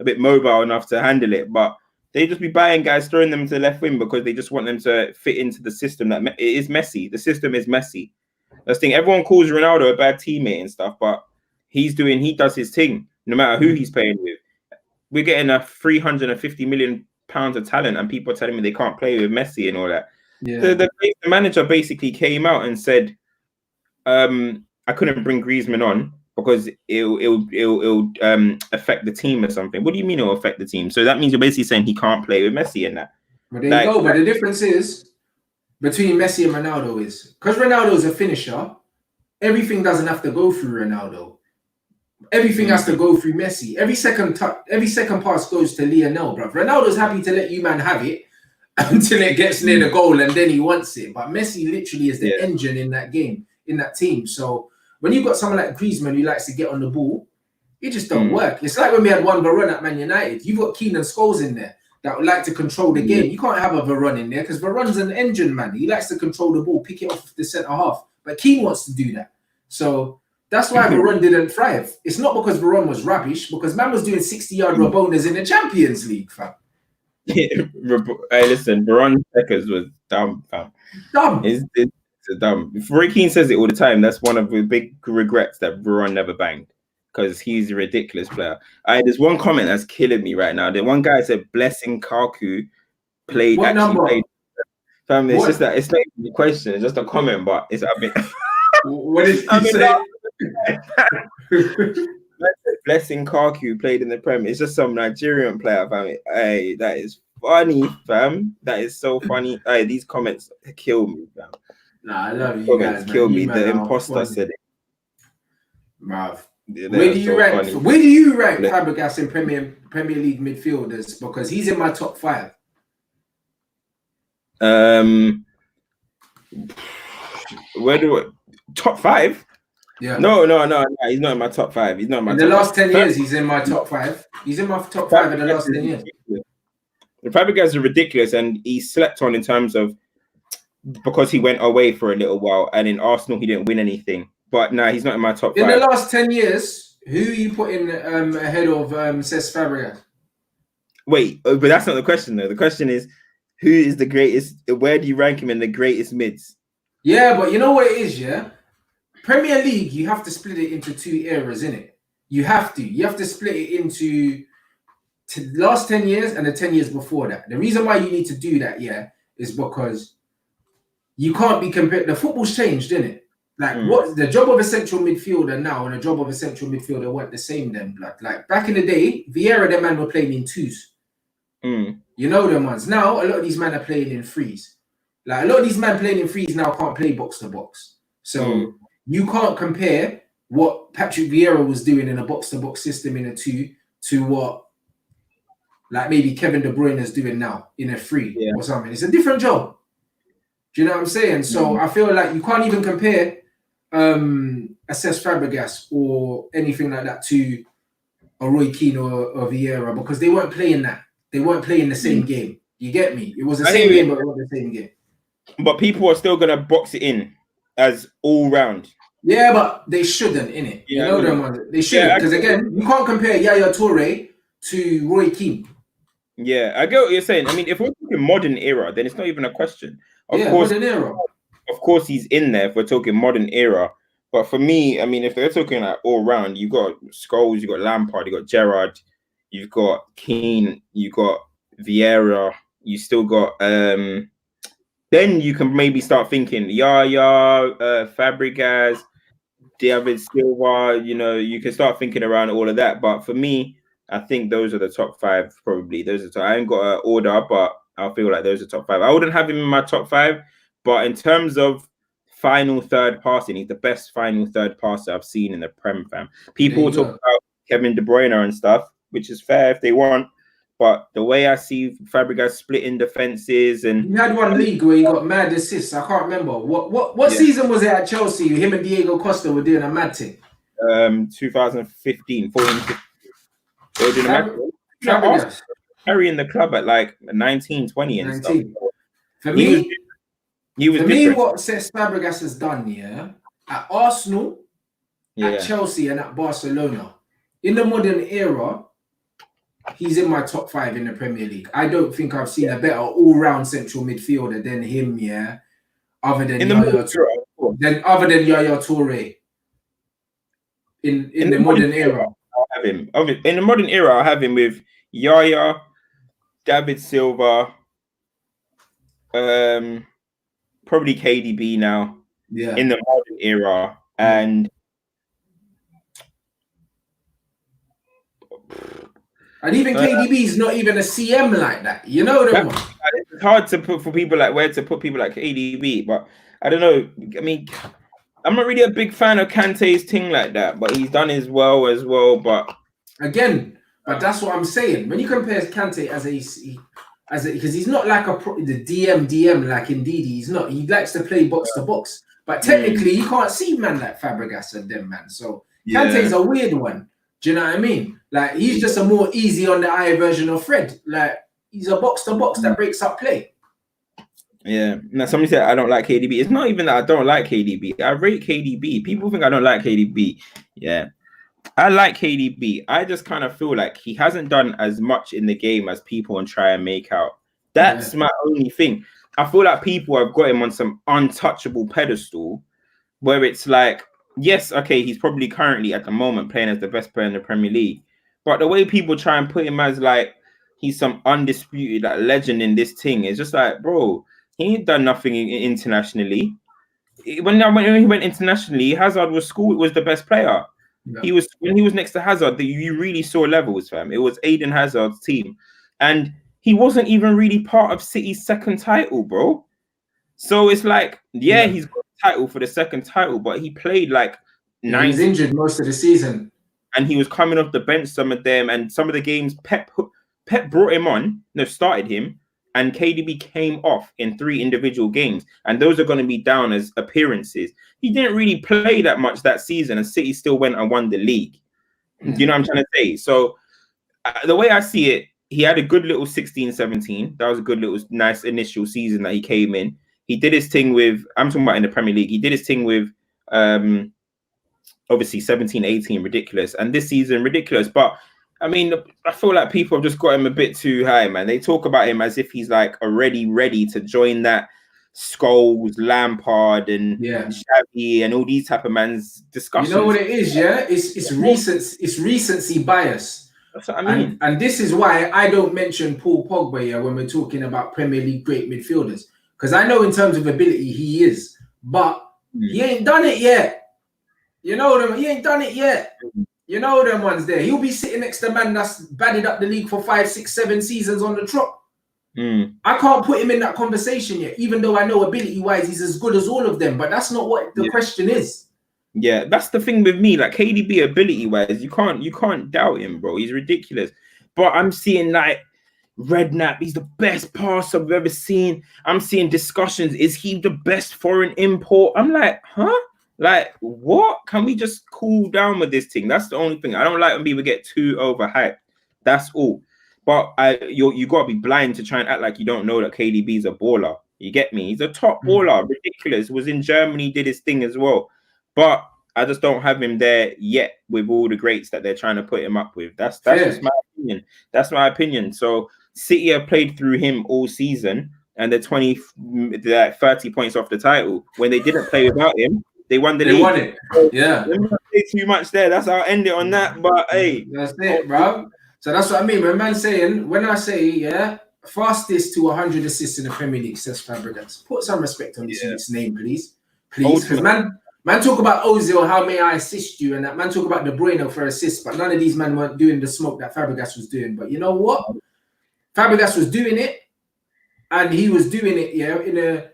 a bit mobile enough to handle it. But they just be buying guys, throwing them to the left wing because they just want them to fit into the system. That it is messy. The system is messy. That's the thing. Everyone calls Ronaldo a bad teammate and stuff, but he does his thing no matter who he's playing with. We're getting a 350 million pounds of talent, and people are telling me they can't play with Messi and all that. Yeah. The manager basically came out and said, I couldn't bring Griezmann on because it'll affect the team or something. What do you mean it'll affect the team? So that means you're basically saying he can't play with Messi and that. But there you go. But the difference is between Messi and Ronaldo is because Ronaldo is a finisher, everything doesn't have to go through Ronaldo. Everything has to go through Messi. Every second pass goes to Lionel, bro. Ronaldo's happy to let you man have it until it gets near the goal and then he wants it. But Messi literally is the engine in that game, in that team. So when you've got someone like Griezmann who likes to get on the ball, it just don't work. It's like when we had one Varane at Man United. You've got Keane and Scholes in there that would like to control the game. You can't have a Varane in there because Varane's an engine, man. He likes to control the ball, pick it off the centre half. But Keane wants to do that. So that's why Varane didn't thrive. It's not because Varane was rubbish, because man was doing 60-yard Rabonas in the Champions League, fam. Hey, listen, Varane Checkers was dumb, fam. Dumb. It's dumb. Roy Keane says it all the time. That's one of the big regrets that Varane never banged because he's a ridiculous player. There's one comment that's killing me right now. The one guy said Blessing Kaku played. What number? Fam, it's just that it's not even a question. It's just a comment, but it's a bit. What did he say? Blessing Kaku played in the Prem. It's just some Nigerian player, fam. Hey, that is funny, fam. That is so funny. Hey, these comments kill me, fam. Nah, I love you guys. Kill me. The imposter said it. Bruv. Where do you rank Fabregas in Premier League midfielders? Because he's in my top 5. Top 5? Yeah. No. He's not in my top 5. He's not in my. In the last 10 years, he's in my top 5. He's in my top 5 in the last 10 years. The Fabregas are ridiculous, and he slept on in terms of because he went away for a little while, and in Arsenal he didn't win anything. But no, he's not in my top 5. In the last 10 years, who are you putting ahead of Cesc Fabregas? Wait, but that's not the question though. The question is, who is the greatest? Where do you rank him in the greatest mids? Yeah, but you know what it is, yeah? Premier League, you have to split it into 2 eras, innit? You have to split it into last 10 years and the 10 years before that. The reason why you need to do that, yeah, is because you can't be compared. The football's changed, didn't it? Like what the job of a central midfielder now and the job of a central midfielder weren't the same then, blood. Like back in the day, Vieira, them man were playing in twos. You know them ones. Now a lot of these men are playing in threes. Like a lot of these men playing in threes now can't play box to box. So you can't compare what Patrick Vieira was doing in a box to box system in a two to what like maybe Kevin De Bruyne is doing now in a three or something. It's a different job. Do you know what I'm saying? So I feel like you can't even compare a Cesc Fabregas or anything like that to a Roy Keane or Vieira because they weren't playing that. They weren't playing the same game. You get me? It was the same game, but it wasn't the same game. But people are still gonna box it in as all round. Yeah, but they shouldn't, innit? Yeah, you know them. They shouldn't because again, you can't compare Yaya Toure to Roy Keane. Yeah, I get what you're saying. I mean, if we're talking modern era, then it's not even a question. Of course, modern era. Of course, he's in there if we're talking modern era. But for me, I mean, if they're talking like all round, you got Scholes, you got Lampard, you got Gerrard, you've got Keane, you got Vieira, you still got then you can maybe start thinking Yaya, Fabregas, David Silva. You know, you can start thinking around all of that. But for me, I think those are the top five. Probably those are. I ain't got an order, but I feel like those are top five. I wouldn't have him in my top five, but in terms of final third passing, he's the best final third passer I've seen in the Prem, fam. People will talk about Kevin De Bruyne and stuff, which is fair if they want. But the way I see Fabregas splitting defenses and he had one league where he got mad assists. I can't remember what season was it at Chelsea. Him and Diego Costa were doing a mad thing. 2015, 14, 15. They were doing a mad carrying the club at like 19, 20 and 19. Stuff. For me, what Cesc Fabregas has done, at Arsenal, at Chelsea, and at Barcelona, in the modern era, he's in my top five in the Premier League. I don't think I've seen a better all-round central midfielder than him, other than Yaya Toure. In the modern era. I'll have him. In the modern era, I'll have him with Yaya, David Silva, probably KDB now. Yeah. In the modern era. And even KDB is not even a CM like that. You know them. It's hard to put for people like where to put people like KDB, but I don't know. I mean, I'm not really a big fan of Kante's thing like that, but he's done as well. But again, that's what I'm saying. When you compare Kante because he's not like the DM like Indeed, he's not. He likes to play box to box, but technically you can't see man like Fabregas and them man. So Kante's a weird one. Do you know what I mean? Like he's just a more easy on the eye version of Fred. Like he's a box to box that breaks up play. Yeah. Now somebody said I don't like KDB. It's not even that I don't like KDB. I rate KDB. People think I don't like KDB. Yeah. I like KDB. I just kind of feel like he hasn't done as much in the game as people and try and make out. That's my only thing. I feel like people have got him on some untouchable pedestal where it's like, yes, okay, he's probably currently at the moment playing as the best player in the Premier League. But the way people try and put him as like he's some undisputed like legend in this thing, it's just like, bro, he ain't done nothing internationally. When he went internationally, Hazard was the best player. Yeah. When he was next to Hazard, you really saw levels, fam. It was Eden Hazard's team, and he wasn't even really part of City's second title, bro. So it's like, he's got a title for the second title, but he played like 9. He was injured most of the season, and he was coming off the bench some of them, and some of the games Pep brought him on, started him. And KDB came off in 3 individual games. And those are going to be down as appearances. He didn't really play that much that season. And City still went and won the league. Do you know what I'm trying to say? So the way I see it, he had a good little 16-17. That was a good little nice initial season that he came in. He did his thing with, I'm talking about in the Premier League. He did his thing with, obviously, 17-18, ridiculous. And this season, ridiculous. But I mean, I feel like people have just got him a bit too high, man. They talk about him as if he's like already ready to join that Scholes, Lampard, and Xavi, and all these type of man's discussions. You know what it is, It's recency bias. That's what I mean. And this is why I don't mention Paul Pogba here when we're talking about Premier League great midfielders. Because I know in terms of ability he is, but he ain't done it yet. You know them, he ain't done it yet. You know them ones there. He'll be sitting next to man that's batted up the league for 5, 6, 7 seasons on the trot. I can't put him in that conversation yet, even though I know ability-wise he's as good as all of them. But that's not what the question is. Yeah, that's the thing with me. Like KDB ability-wise, you can't doubt him, bro. He's ridiculous. But I'm seeing like Redknapp, he's the best passer I've ever seen. I'm seeing discussions. Is he the best foreign import? I'm like, huh? Like, what? Can we just cool down with this thing? That's the only thing. I don't like when people get too overhyped. That's all. But you gotta be blind to try and act like you don't know that KDB's a baller. You get me? He's a top baller. Ridiculous. Was in Germany, did his thing as well. But I just don't have him there yet with all the greats that they're trying to put him up with. That's just my opinion. That's my opinion. So City have played through him all season, and they're 30 points off the title. When they didn't play without him, they won the league. They won it. Yeah. Let me not say too much there. That's how I'll end it on that. But hey, that's it, bro. So that's what I mean. When I say, fastest to 100 assists in the Premier League, says Fabregas. Put some respect on this name, please. Please. Because man talk about Ozil, how may I assist you? And that man talk about De Bruyne for assists, but none of these men weren't doing the smoke that Fabregas was doing. But you know what? Fabregas was doing it, and he was doing it, in a,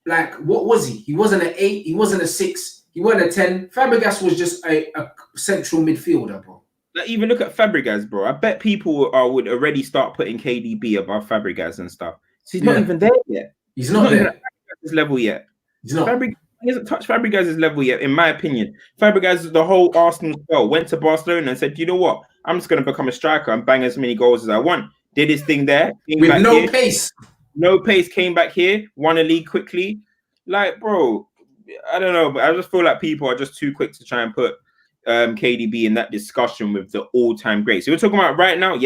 like, what was he? He wasn't an 8, he wasn't a 6, he wasn't a 10. Fabregas was just a central midfielder, bro. Like, even look at Fabregas, bro. I bet people would already start putting KDB above Fabregas and stuff. So he's not even there yet. He's not there. Even at Fabregas' level yet. He's not. He hasn't touched Fabregas' level yet, in my opinion. Fabregas, the whole Arsenal spell, went to Barcelona and said, you know what? I'm just going to become a striker and bang as many goals as I want. Did his thing there. With no pace. No pace, came back here, won a league quickly. Like, bro, I don't know, but I just feel like people are just too quick to try and put KDB in that discussion with the all-time greats. So we're talking about right now,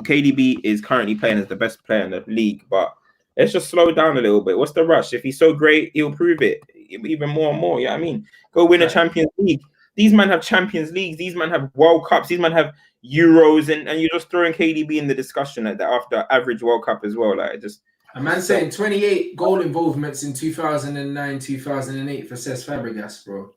KDB is currently playing as the best player in the league, but let's just slow down a little bit. What's the rush? If he's so great, he'll prove it even more and more. You know what I mean? Go win a Champions League. These men have Champions Leagues. These men have World Cups. These men have Euros, and you're just throwing KDB in the discussion like that after average World Cup as well. Like, just a man saying 28 goal involvements in 2009, 2008 for Cesc Fabregas, bro.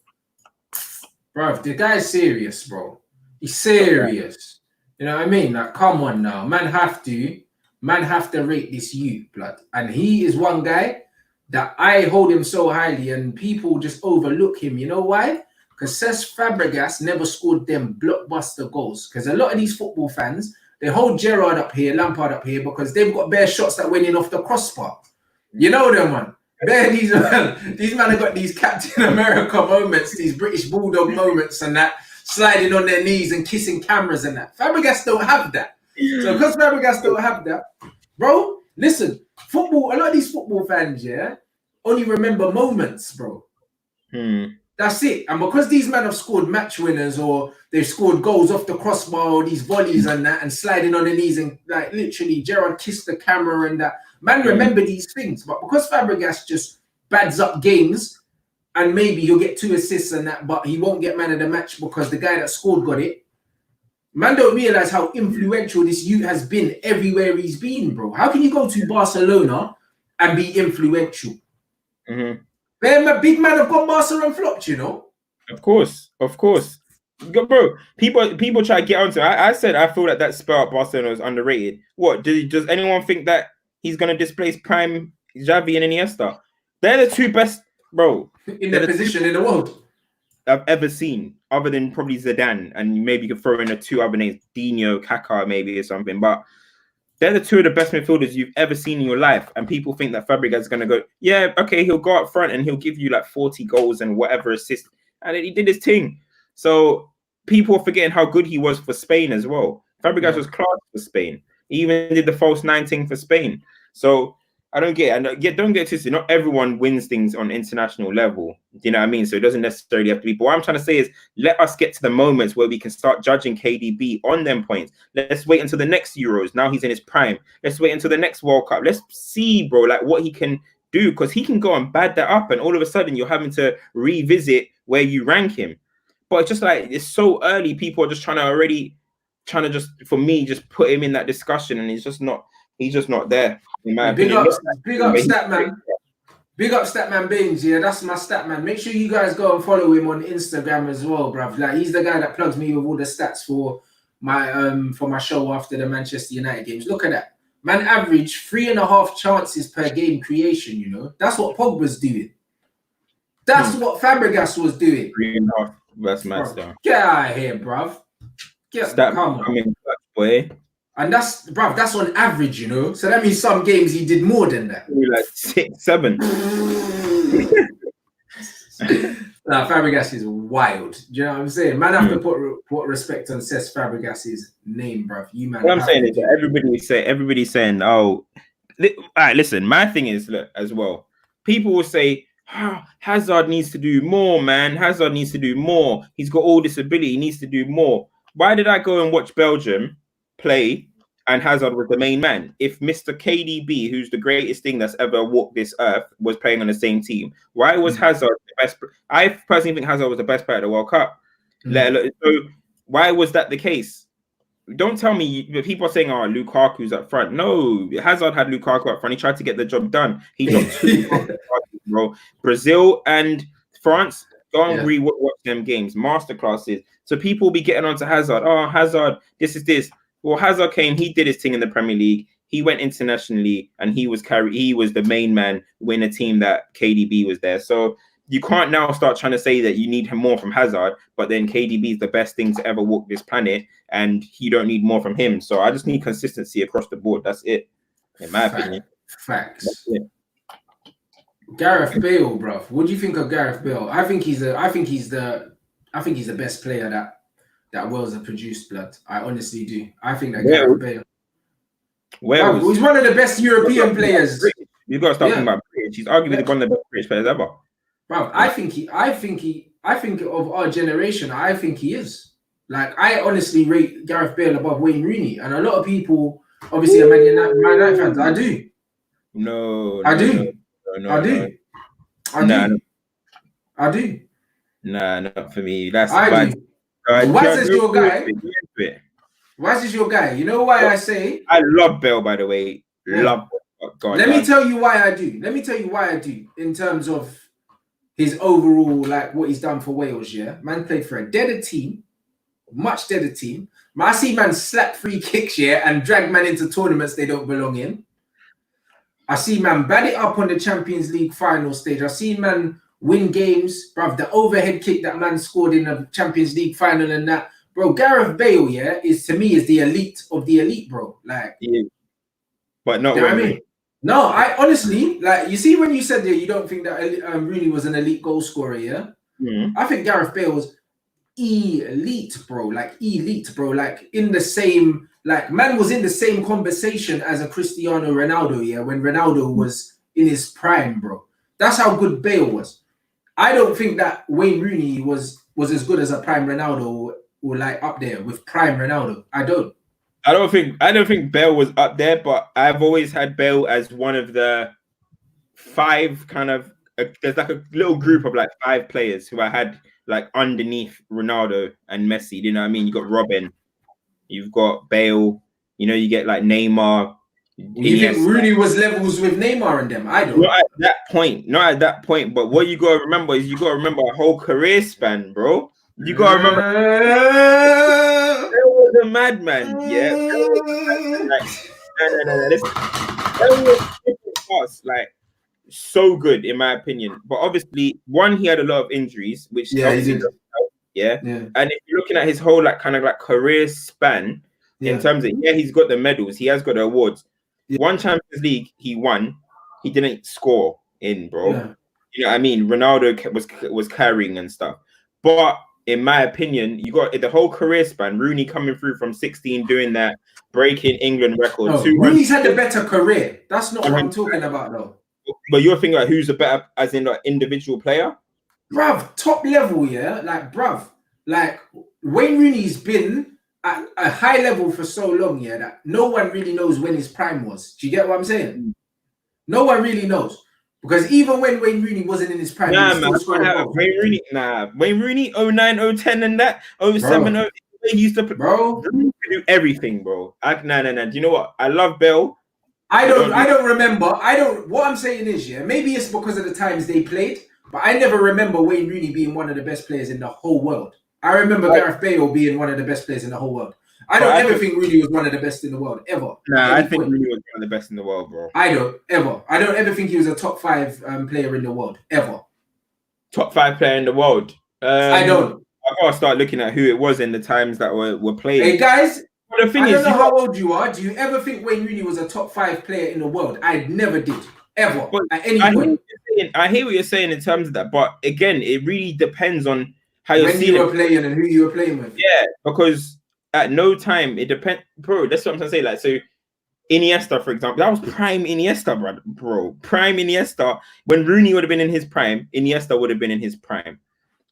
Bro, the guy's serious, bro. He's serious. You know what I mean? Like, come on now. Man have to rate this youth, blood. And he is one guy that I hold him so highly, and people just overlook him. You know why? Because Cesc Fabregas never scored them blockbuster goals. Because a lot of these football fans, they hold Gerrard up here, Lampard up here, because they've got bare shots that went in off the crossbar. You know them, man. These men have got these Captain America moments, these British Bulldog moments and that, sliding on their knees and kissing cameras and that. Fabregas don't have that. So because Fabregas don't have that, bro, listen, football, a lot of these football fans, only remember moments, bro. That's it. And because these men have scored match winners or they've scored goals off the crossbar or these volleys and that and sliding on the knees and like literally Gerrard kissed the camera and that, man remember these things. But because Fabregas just bads up games and maybe he'll get 2 assists and that, but he won't get man of the match because the guy that scored got it, man don't realize how influential this youth has been everywhere he's been, bro. How can you go to Barcelona and be influential? A big man have gone Barcelona and flopped, you know? Of course. Bro, people try to get onto it. I said I feel that spell at Barcelona is underrated. What, does anyone think that he's going to displace prime Xavi and Iniesta? They're the 2 best, bro. In their position in the world. I've ever seen, other than probably Zidane, and maybe you could throw in the 2 other names, Dino, Kaká, maybe or something. But they're the 2 of the best midfielders you've ever seen in your life. And people think that Fabregas is going to go, he'll go up front and he'll give you like 40 goals and whatever assists. And he did his thing. So people are forgetting how good he was for Spain as well. Fabregas was class for Spain. He even did the false 9 thing for Spain. So I don't get it. And don't get twisted. Not everyone wins things on international level. You know what I mean? So it doesn't necessarily have to be. But what I'm trying to say is let us get to the moments where we can start judging KDB on them points. Let's wait until the next Euros. Now he's in his prime. Let's wait until the next World Cup. Let's see, bro, like what he can do. Because he can go and bad that up. And all of a sudden you're having to revisit where you rank him. But it's just like, it's so early. People are just trying to already trying to just put him in that discussion, and he's just not there, in my Big opinion. up Statman. Big up Statman Baines, yeah, that's my Statman. Make sure you guys go and follow him on Instagram as well, bruv. Like, he's the guy that plugs me with all the stats for my show after the Manchester United games. Look at that. Man average 3.5 chances per game creation, you know. That's what Pogba's doing. That's what Fabregas was doing. 3.5. That's mad stuff. Get out of here, bruv. Come on. I mean, boy. And that's on average, you know. So that means some games he did more than that. Like 6, 7. Nah, Fabregas is wild. Do you know what I'm saying? Man, have to put respect on Cesc Fabregas's name, bruv. You man. What I'm saying is everybody's saying, oh, all right. Listen, my thing is, look, as well. People will say, Hazard needs to do more, man. Hazard needs to do more. He's got all this ability. He needs to do more. Why did I go and watch Belgium play and Hazard was the main man? If Mr. KDB, who's the greatest thing that's ever walked this earth, was playing on the same team, why was Hazard the best? I personally think Hazard was the best player at the World Cup. So why was that the case? Don't tell me people are saying, "Oh, Lukaku's up front." No, Hazard had Lukaku up front. He tried to get the job done. He got 2 bro. Brazil and France, go and re-watch them games, masterclasses. So people will be getting onto Hazard. Oh, Hazard, this is this. Well, Hazard came, he did his thing in the Premier League. He went internationally, and he was the main man when a team that KDB was there. So you can't now start trying to say that you need him more from Hazard, but then KDB is the best thing to ever walk this planet, and you don't need more from him. So I just need consistency across the board. That's it, in my opinion. Facts. That's it. Gareth Bale, bruv. What do you think of Gareth Bale? I think he's the best player that Wales have produced, blood. I honestly do. I think that Gareth Bale. He's one of the best European players. You've got to start talking about British. He's arguably one of the best British players ever. Bruv, I think of our generation, I think he is. Like, I honestly rate Gareth Bale above Wayne Rooney, and a lot of people, obviously, are Man United fans. I do. I do. Nah, not for me. That's I do. Why is this your guy? Why is this your guy? You know why I say? I love Bale, by the way. Love God. Let me tell you why I do. In terms of his overall, like, what he's done for Wales, yeah? Man played for a deader team, much deader team. I see man slap free kicks, yeah, and drag man into tournaments they don't belong in. I see man bat it up on the Champions League final stage. I see man win games, bruv. The overhead kick that man scored in the Champions League final and that, bro. Gareth Bale, yeah, is to me is the elite of the elite, bro. Like, but not you know what I mean. No, I honestly, like, you see when you said that you don't think that Rooney was an elite goal scorer, yeah? I think Gareth Bale was elite, bro. Like, in the same, like, man was in the same conversation as a Cristiano Ronaldo, yeah, when Ronaldo was in his prime, bro. That's how good Bale was. I don't think that Wayne Rooney was as good as a prime Ronaldo or like up there with prime Ronaldo. I don't think Bale was up there, but I've always had Bale as one of the 5 kind of. There's like a little group of like 5 players who I had like underneath Ronaldo and Messi. You know what I mean? You got Robin, you've got Bale. You know, you get like Neymar. You think Rooney was levels with Neymar and them? I don't. Not at that point. But what you got to remember is a whole career span, bro. You got to remember. Bale was a madman. Yeah. Like, so good in my opinion. But obviously, one, he had a lot of injuries, which he did. Yeah. And if you're looking at his whole like kind of like career span, in terms of he's got the medals, he has got the awards. One Champions League he won, he didn't score in, bro. You know what I mean? Ronaldo was carrying and stuff. But in my opinion, you got the whole career span. Rooney coming through from 16, doing that, breaking England record. No, Rooney's had a better career. That's not what I'm talking about, though. But you're thinking like who's a better, as in like individual player? Bruv, top level, yeah. Like, bruv, like Wayne Rooney's been at a high level for so long, yeah, that no one really knows when his prime was. Do you get what I'm saying? No one really knows. Because even when Wayne Rooney wasn't in his prime, Wayne Rooney, Wayne Rooney, 09, 010 and that, 07, he used to bro. Do everything, bro. No. Do you know what? I love Bell. I don't remember. What I'm saying is, yeah, maybe it's because of the times they played, but I never remember Wayne Rooney being one of the best players in the whole world. I remember Gareth Bale being one of the best players in the whole world. I don't ever think Rooney was one of the best in the world, ever. Nah, I think Rooney was one of the best in the world, bro. I don't ever think he was a top 5 player in the world, ever. Top 5 player in the world. I don't. I've got to start looking at who it was in the times that were playing. Hey, guys, the thing I don't know how old you are. Do you ever think Wayne Rooney was a top 5 player in the world? I never did, ever, at any point. I hear what you're saying in terms of that, but again, it really depends on how you're when you were playing and who you were playing with. Yeah, because at no time it depends, bro. That's what I'm trying to say. Like, so Iniesta, for example, that was prime Iniesta, bro. Prime Iniesta. When Rooney would have been in his prime, Iniesta would have been in his prime.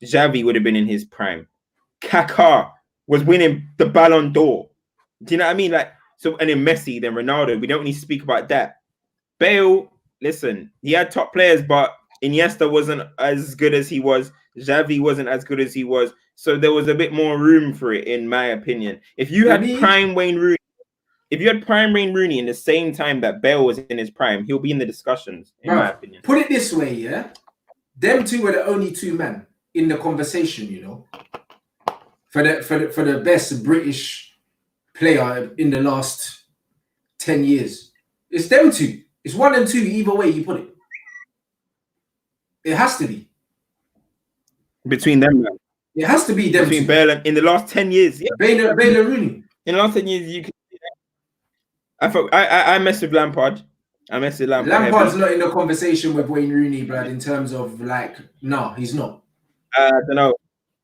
Xavi would have been in his prime. Kaká was winning the Ballon d'Or. Do you know what I mean? Like, so, and then Messi, then Ronaldo. We don't need to speak about that. Bale, listen, he had top players, but Iniesta wasn't as good as he was. Xavi wasn't as good as he was. So there was a bit more room for it, in my opinion. If you had prime Wayne Rooney, in the same time that Bale was in his prime, he'll be in the discussions, in my opinion. Put it this way, yeah? Them two were the only two men in the conversation, you know, for the best British player in the last 10 years. It's them two. It's 1 and 2, either way you put it. It has to be. Between them, man. It has to be them between two. Bale and in the last 10 years. Yeah. Bale and Rooney. In the last 10 years, you can see that. I mess with Lampard. Lampard's not in the conversation with Wayne Rooney, blood, in terms of like, no, he's not. I don't know.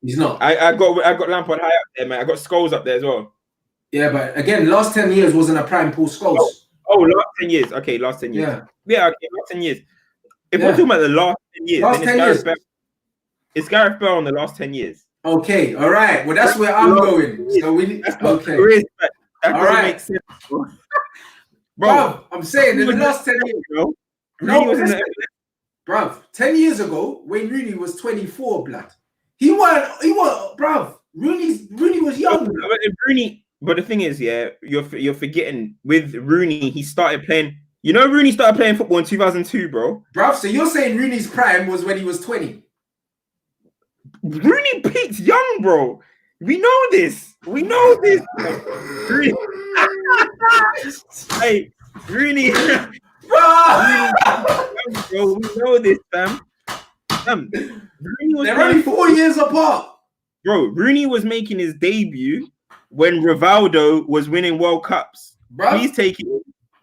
He's not. I got Lampard high up there, man. I got Scholes up there as well. Yeah, but again, last 10 years wasn't a prime Paul Scholes. Last 10 years. Okay, last 10 years. Yeah, okay, last 10 years. If we're talking about the last 10 years, last 10 years. It's Gareth Bale in the last 10 years. Okay, all right. Well, that's where I'm going. So we okay. That doesn't make sense, bro. I'm saying in the last 10 years, bro. Bruv, 10 years ago, Wayne Rooney was 24, blood. He weren't, bruv. Rooney was young. But the thing is, yeah, you're forgetting with Rooney, he started playing. You know, Rooney started playing football in 2002, bro. Bruv, so you're saying Rooney's prime was when he was 20? Rooney peaked young, bro. We know this. Rooney. Hey, Rooney. Bro, we know this, fam. They're only 4 years apart. Bro, Rooney was making his debut when Rivaldo was winning World Cups. Bro, please take it.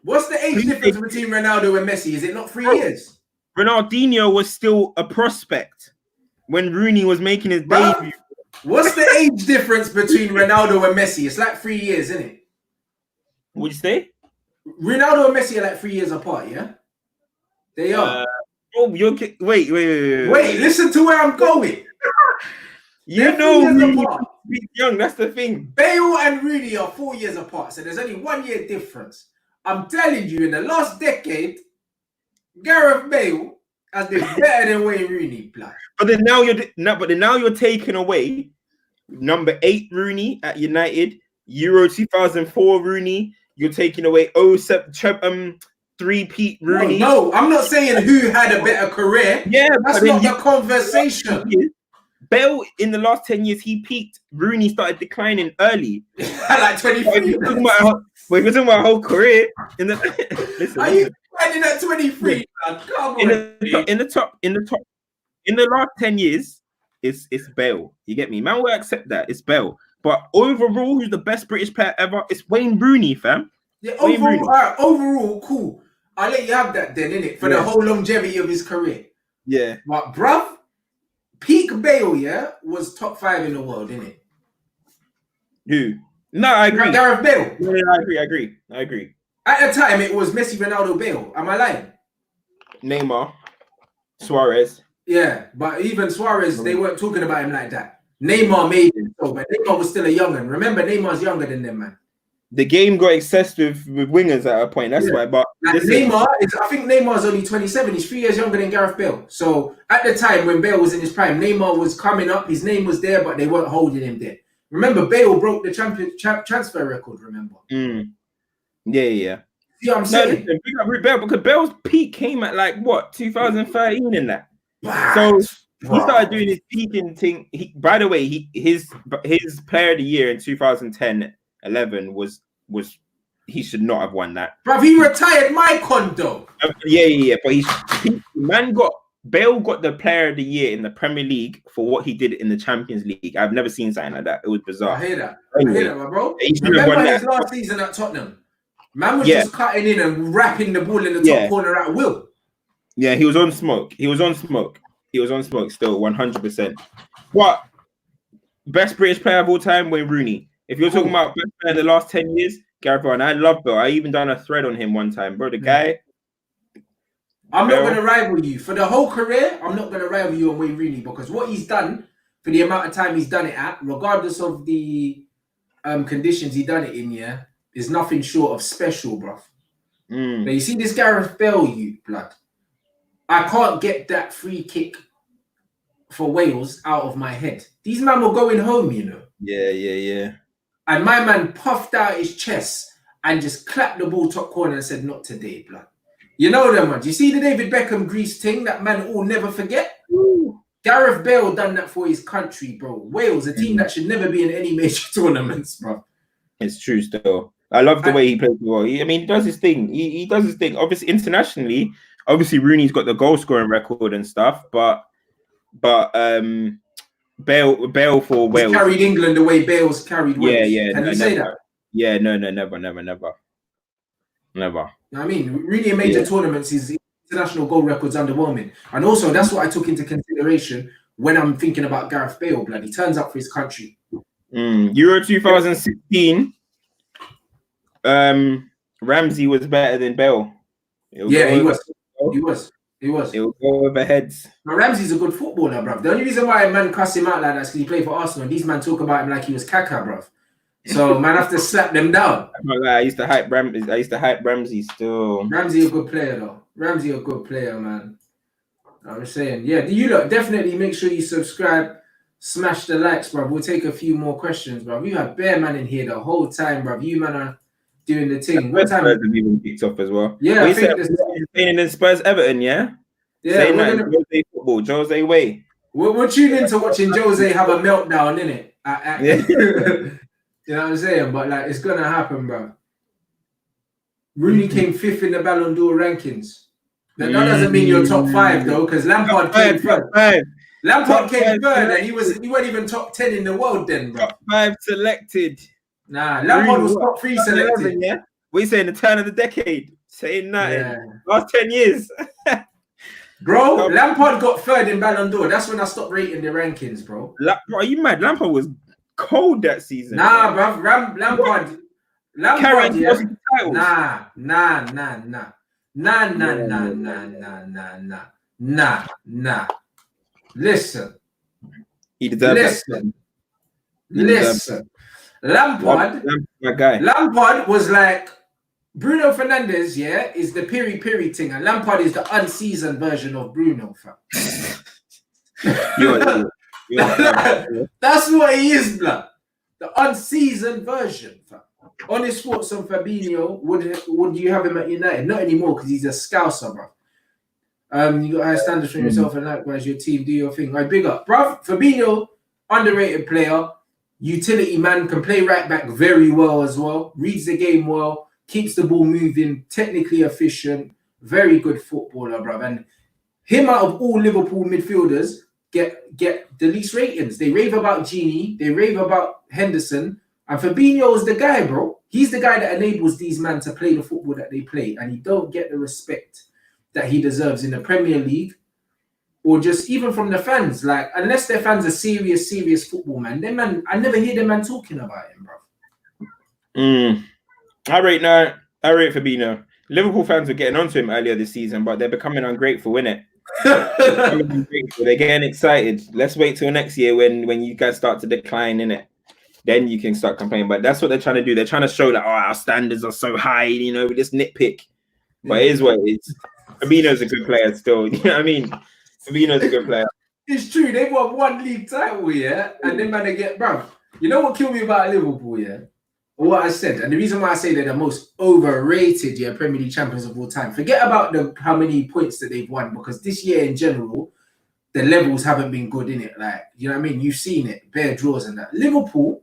What's the age difference between Ronaldo and Messi? Is it not 3 years? Ronaldinho was still a prospect when Rooney was making his debut. What's the age difference between Ronaldo and Messi? It's like 3 years, isn't it? What'd you say? Ronaldo and Messi are like 3 years apart, yeah? They are. Wait. Wait, listen to where I'm going. You know Rooney is young, that's the thing. Bale and Rooney are 4 years apart, so there's only 1 year difference. I'm telling you, in the last decade, Gareth Bale has been better than Wayne Rooney, blood. But then now you're taking away number 8 Rooney at United, Euro 2004 Rooney. You're taking away 3-peat Rooney. No, I'm not saying who had a better career. Yeah, that's not the conversation. Bale in the last 10 years he peaked. Rooney started declining early. Like 23. We're talking about whole career. Listen, are you finding at 23? Man? Come on. In the last 10 years, it's Bale. You get me? Man will accept that. It's Bale. But overall, who's the best British player ever? It's Wayne Rooney, fam. Yeah, overall, cool. I'll let you have that then, innit? For the whole longevity of his career. Yeah. But bruv, peak Bale, was top 5 in the world, innit? Who? No, I agree. Gareth Bale. Yeah, I agree. At the time, it was Messi, Ronaldo, Bale. Am I lying? Neymar, Suarez. Yeah, but even Suarez, they weren't talking about him like that. Neymar made it so, but Neymar was still a young'un. Remember, Neymar's younger than them, man. The game got obsessed with wingers at a point. That's why. But I think Neymar's only 27. He's 3 years younger than Gareth Bale. So at the time when Bale was in his prime, Neymar was coming up. His name was there, but they weren't holding him there. Remember, Bale broke the transfer record. Remember? Yeah. See what I'm saying? Listen, big up Bale, because Bale's peak came at like what 2013 in that. Bro. So he started doing his peaking thing. By the way, his player of the year in 2010-11 was he should not have won that. Bro, he retired my condo. Yeah. But Bale got the player of the year in the Premier League for what he did in the Champions League. I've never seen something like that. It was bizarre. I hear that. Anyway, I hear that, bro. he should have Remember won his that. last season at Tottenham? Man was just cutting in and wrapping the ball in the top corner at will. Yeah, he was on smoke. He was on smoke still, 100%. What best British player of all time? Wayne Rooney. If you're talking about best player in the last 10 years, Gareth Bale. And I love Bale. I even done a thread on him one time, bro. The guy. I'm not going to rival you. For the whole career, I'm not going to rival you on Wayne Rooney, because what he's done for the amount of time he's done it at, regardless of the conditions he done it in, is nothing short of special, bruv. Now, you see this Gareth Bale, you blood. I can't get that free kick for Wales out of my head. These men were going home, you know. Yeah. And my man puffed out his chest and just clapped the ball top corner and said, "Not today, blood." You know them, man. You see the David Beckham Greece thing that man all never forget? Ooh. Gareth Bale done that for his country, bro. Wales, a team that should never be in any major tournaments, bro. It's true still. I love the way he plays the ball. He does his thing. He does his thing. Obviously, internationally, Rooney's got the goal scoring record and stuff, but Bale for Wales carried England the way Bale's carried Wales. Yeah. Can you say that? Yeah, no, never. You know what I mean? Really, in major tournaments, his international goal record's underwhelming. And also, that's what I took into consideration when I'm thinking about Gareth Bale, blood. He turns up for his country. Euro 2016, Ramsey was better than Bale. He was. It will go over heads. Now, Ramsey's a good footballer, bruv. The only reason why a man cuss him out like that is because he played for Arsenal. These man talk about him like he was caca, bruv. So man have to slap them down. I used to hype Ramsey still. Ramsey a good player though. Ramsey a good player, man. I'm saying, yeah. You lot definitely make sure you subscribe, smash the likes, bruv. We'll take a few more questions, bruv. We have bare man in here the whole time, bruv. You man are doing the thing. What time? Spurs have even picked up as well. Yeah, I think playing in Spurs Everton, yeah. Yeah, Jose football, Jose way. We're tuning into watching Jose have a meltdown, innit? You know what I'm saying? But like, it's gonna happen, bro. Rooney came 5th in the Ballon d'Or rankings. That doesn't mean you're top 5 though, because Lampard came third. Lampard came third, and he wasn't even top 10 in the world then, bro. Top 5 selected. Nah, Lampard was top 3 selected. 11, yeah. What you saying? The turn of the decade? Saying nothing. Yeah. Last 10 years. Bro, Lampard got 3rd in Ballon d'Or. That's when I stopped rating the rankings, bro. Bro, are you mad? Lampard was cold that season. Nah, bro. Lampard, yeah. Nah. Listen. He deserves Listen. Lampard was like Bruno Fernandes, is the piri thing, and Lampard is the unseasoned version of Bruno, fam. That's what he is, blood. The unseasoned version, fam. Honest thoughts on Fabinho. Would you have him at United? Not anymore, because he's a scouser, bro. You got high standards for yourself, and likewise your team. Do your thing. Right, big up, bro. Fabinho, underrated player, utility man, can play right back very well as well. Reads the game well, keeps the ball moving, technically efficient, very good footballer, bro. And him out of all Liverpool midfielders get the least ratings. They rave about Gini, they rave about Henderson, and Fabinho is the guy, bro. He's the guy that enables these men to play the football that they play, and he don't get the respect that he deserves in the Premier League, or just even from the fans. Like, unless their fans are serious football, man, them man, I never hear them man talking about him, bro. I rate Fabinho. Liverpool fans were getting onto him earlier this season, but they're becoming ungrateful, innit? They're getting excited. Let's wait till next year when you guys start to decline, innit? Then you can start complaining. But that's what they're trying to do. They're trying to show that our standards are so high, we just nitpick. But it is what it is. Fabinho's a good player still. You know what I mean? Fabinho's a good player. It's true. They've won 1 league title, and then man, they get, bro. You know what killed me about Liverpool, yeah? What I said, and the reason why I say they're the most overrated, yeah, Premier League champions of all time. Forget about the how many points that they've won, because this year in general, the levels haven't been good in it. Like, you know what I mean? You've seen it, bare draws and that. Liverpool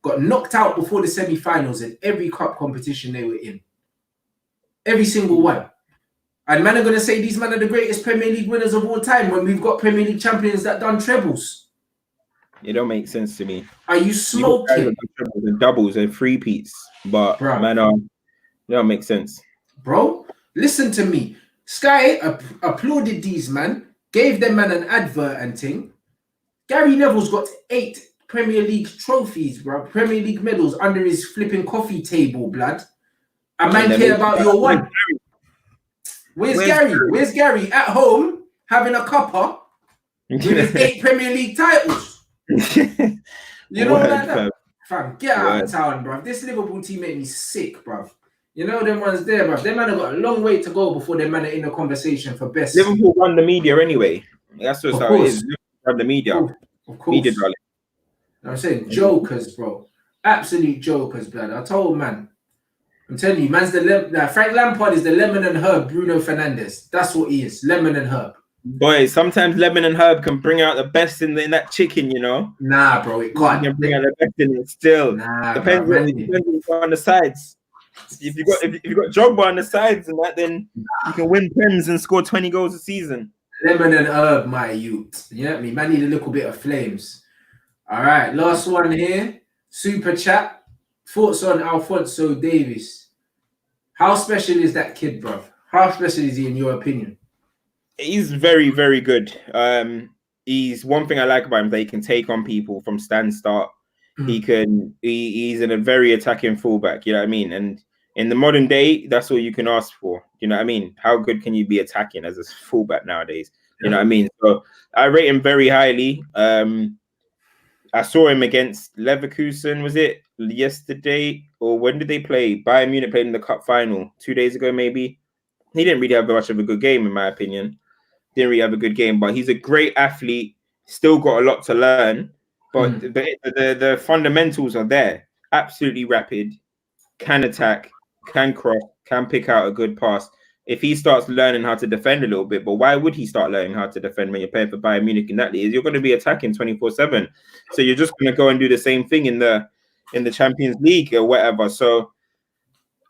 got knocked out before the semi-finals in every cup competition they were in. Every single one. And man are gonna say these men are the greatest Premier League winners of all time when we've got Premier League champions that done trebles. It don't make sense to me. Are you smoking? And doubles and three-peats, but Bro. man, it don't make sense. Bro, listen to me. Sky applauded these man, gave them man an advert and thing. Gary Neville's got 8 Premier League trophies, bro. Premier League medals under his flipping coffee table, blood. A man care about your one. Where's Gary? Where's Gary? At home, having a cuppa with his 8 Premier League titles. You know, like that? Fam, get out of town, bro. This Liverpool team made me sick, bro. You know them ones there, bro. Them man have got a long way to go before them man are in the conversation for best. Liverpool won the media anyway. That's just how it is. Liverpool won the media. Of course. Media, darling. You know I'm saying? Jokers, bro. Absolute jokers, blood. I told man. I'm telling you, man's Frank Lampard is the lemon and herb Bruno Fernandes. That's what he is. Lemon and herb. Boy, sometimes lemon and herb can bring out the best in that chicken, you know. Nah, bro, it can't. Can bring out the best in it still. Nah, depends on the sides. If you got Drogba on the sides and that, then you can win Prem's and score 20 goals a season. Lemon and herb, my youth. You know what I mean? Man need a little bit of flames. All right, last one here. Super chat. Thoughts on Alphonso Davies? How special is that kid, bro? How special is he in your opinion? He's very, very good. He's one thing I like about him, that he can take on people from stand start. He's in a very attacking fullback, you know what I mean? And in the modern day, that's all you can ask for. You know what I mean? How good can you be attacking as a fullback nowadays? You know what I mean? So I rate him very highly. I saw him against Leverkusen, was it yesterday? Or when did they play? Bayern Munich played in the cup final 2 days ago, maybe. He didn't really have much of a good game, in my opinion. Didn't really have a good game, but he's a great athlete. Still got a lot to learn, but the fundamentals are there. Absolutely rapid, can attack, can cross, can pick out a good pass. If he starts learning how to defend a little bit, but why would he start learning how to defend when you're playing for Bayern Munich in that league? You're going to be attacking 24/7, so you're just going to go and do the same thing in the Champions League or whatever. So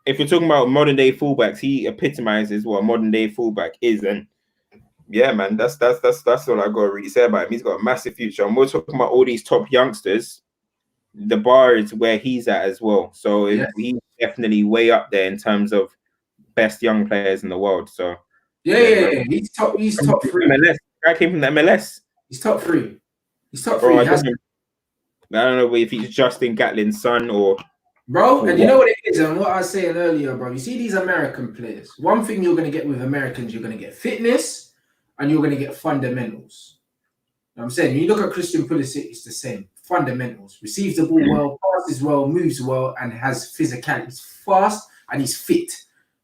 if you're talking about modern day fullbacks, he epitomizes what a modern day fullback is. And yeah, man, that's all I got to really say about him. He's got a massive future. And we're talking about all these top youngsters. The bar is where he's at as well. So he's definitely way up there in terms of best young players in the world. So yeah. He's top 3. MLS. I came from the MLS. He's top 3. He's top 3. I don't know if he's Justin Gatlin's son or. Bro, and you know what it is, and what I was saying earlier, bro. You see these American players. One thing you're going to get with Americans, you're going to get fitness and you're going to get fundamentals. You know what I'm saying? When you look at Christian Pulisic, it's the same. Fundamentals. Receives the ball well, passes well, moves well, and has physicality. He's fast and he's fit.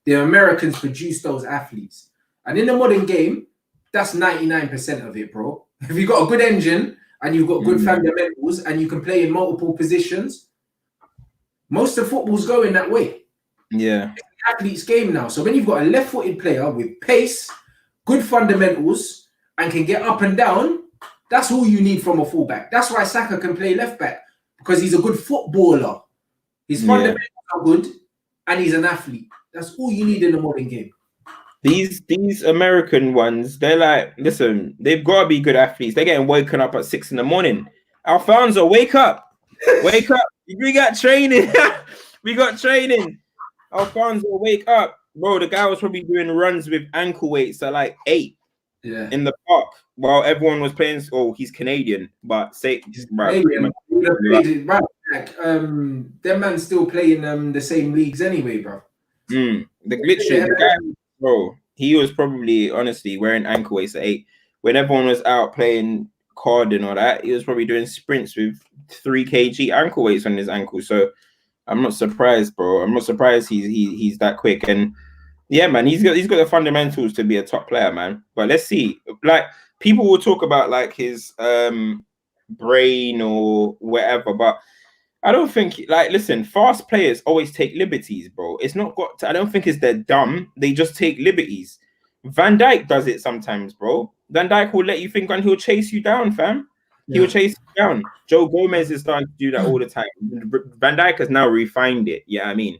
The Americans produce those athletes. And in the modern game, that's 99% of it, bro. If you've got a good engine and you've got good fundamentals and you can play in multiple positions, most of football's going that way. Yeah. It's an athlete's game now. So when you've got a left-footed player with pace, good fundamentals, and can get up and down, that's all you need from a fullback. That's why Saka can play left-back, because he's a good footballer. His fundamentals are good, and he's an athlete. That's all you need in the modern game. These American ones, they're like, listen, they've got to be good athletes. They're getting woken up at 6 a.m. Alfonso, wake up. Wake up. We got training. We got training. Alfonso, wake up. Bro, the guy was probably doing runs with ankle weights at like 8 in the park while everyone was playing. Oh, he's Canadian, but them man's still playing the same leagues anyway, bro. The glitching, the guy, bro, he was probably honestly wearing ankle weights at 8 when everyone was out playing card and all that. He was probably doing sprints with 3 kg ankle weights on his ankle. So I'm not surprised, bro. I'm not surprised he's that quick. And yeah, man, he's got the fundamentals to be a top player, man. But let's see. Like, people will talk about like his brain or whatever. But I don't think, like, listen, fast players always take liberties, bro. It's not got. I don't think it's they're dumb. They just take liberties. Van Dijk does it sometimes, bro. Van Dijk will let you think and he'll chase you down, fam. He'll chase you down. Joe Gomez is starting to do that all the time. Van Dijk has now refined it. Yeah, I mean,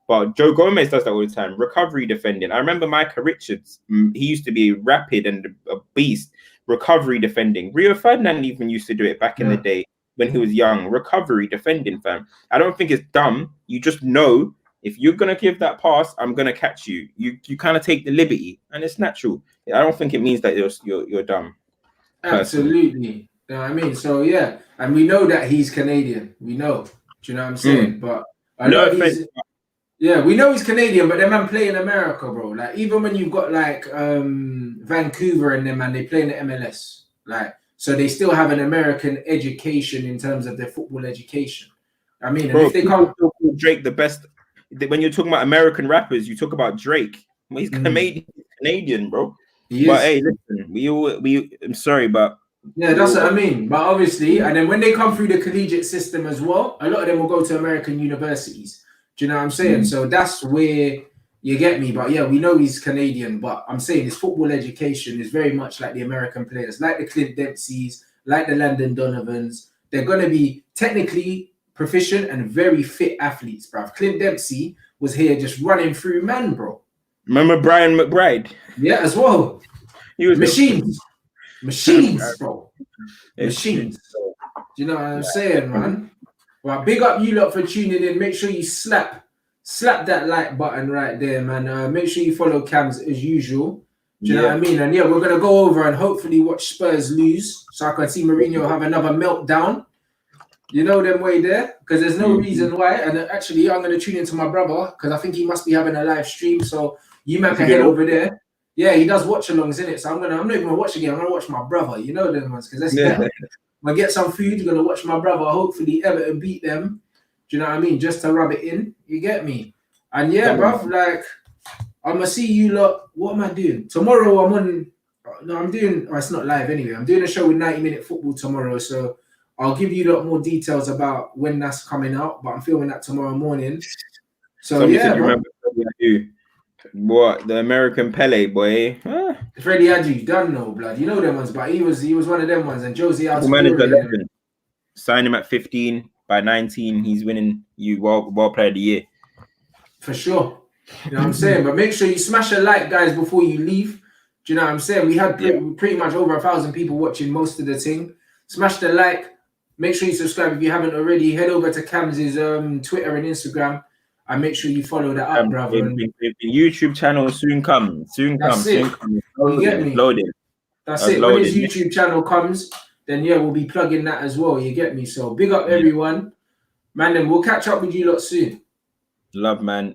but Joe Gomez does that all the time. Recovery defending. I remember Micah Richards. He used to be rapid and a beast. Recovery defending. Rio Ferdinand even used to do it back in the day when he was young. Recovery defending, fam. I don't think it's dumb. You just know if you're gonna give that pass, I'm gonna catch you. You kind of take the liberty, and it's natural. I don't think it means that you're dumb. Absolutely. You know what I mean? So yeah, and we know that he's Canadian. We know. Do you know what I'm saying? But yeah, we know he's Canadian, but them man play in America, bro. Like even when you've got like Vancouver and them, man, they play in the MLS. Like so, they still have an American education in terms of their football education. I mean, bro, and if they can't Drake the best. When you're talking about American rappers, you talk about Drake. Well, he's Canadian, bro. But hey, listen, I'm sorry, but yeah, that's what I mean. But obviously, and then when they come through the collegiate system as well, a lot of them will go to American universities. Do you know what I'm saying? So that's where you get me. But yeah, we know he's Canadian, but I'm saying his football education is very much like the American players, like the Clint Dempseys, like the Landon Donovans. They're going to be technically proficient and very fit athletes, bruv. Clint Dempsey was here just running through man, bro. Remember Brian McBride? Yeah, as well. He was machines, bro. Machines. Do you know what I'm saying, man? Well, big up you lot for tuning in. Make sure you slap that like button right there, man. Make sure you follow Cams as usual. Do you know what I mean? And yeah, we're gonna go over and hopefully watch Spurs lose, so I can see Mourinho have another meltdown. You know them way there, because there's no reason why. And actually, I'm gonna tune into my brother because I think he must be having a live stream. So you man can head over there. Yeah, he does watch alongs in it. So I'm not even gonna watch again. I'm gonna watch my brother. You know them ones because that's better. I'm gonna get some food. Gonna watch my brother. Hopefully, Everton beat them. Do you know what I mean? Just to rub it in. You get me? And yeah, bruv, like I'm gonna see you lot. What am I doing tomorrow? I'm on. No, I'm doing. Oh, it's not live anyway. I'm doing a show with 90-minute football tomorrow. So I'll give you a lot more details about when that's coming out. But I'm filming that tomorrow morning. So yeah, remember what the American Pele boy? Freddie Adu, done no blood. You know them ones, but he was one of them ones. And Josie signed him at 15. By 19, he's winning World Player of the Year. For sure. You know what I'm saying? But make sure you smash a like, guys, before you leave. Do you know what I'm saying? We had pretty much over 1,000 people watching most of the thing. Smash the like. Make sure you subscribe if you haven't already. Head over to Cam's Twitter and Instagram. And make sure you follow that up, brother. The YouTube channel soon come. Soon come. You get me? Loading. That's it. When his YouTube channel comes, then yeah, we'll be plugging that as well. You get me? So big up everyone. Man, then we'll catch up with you lot soon. Love, man.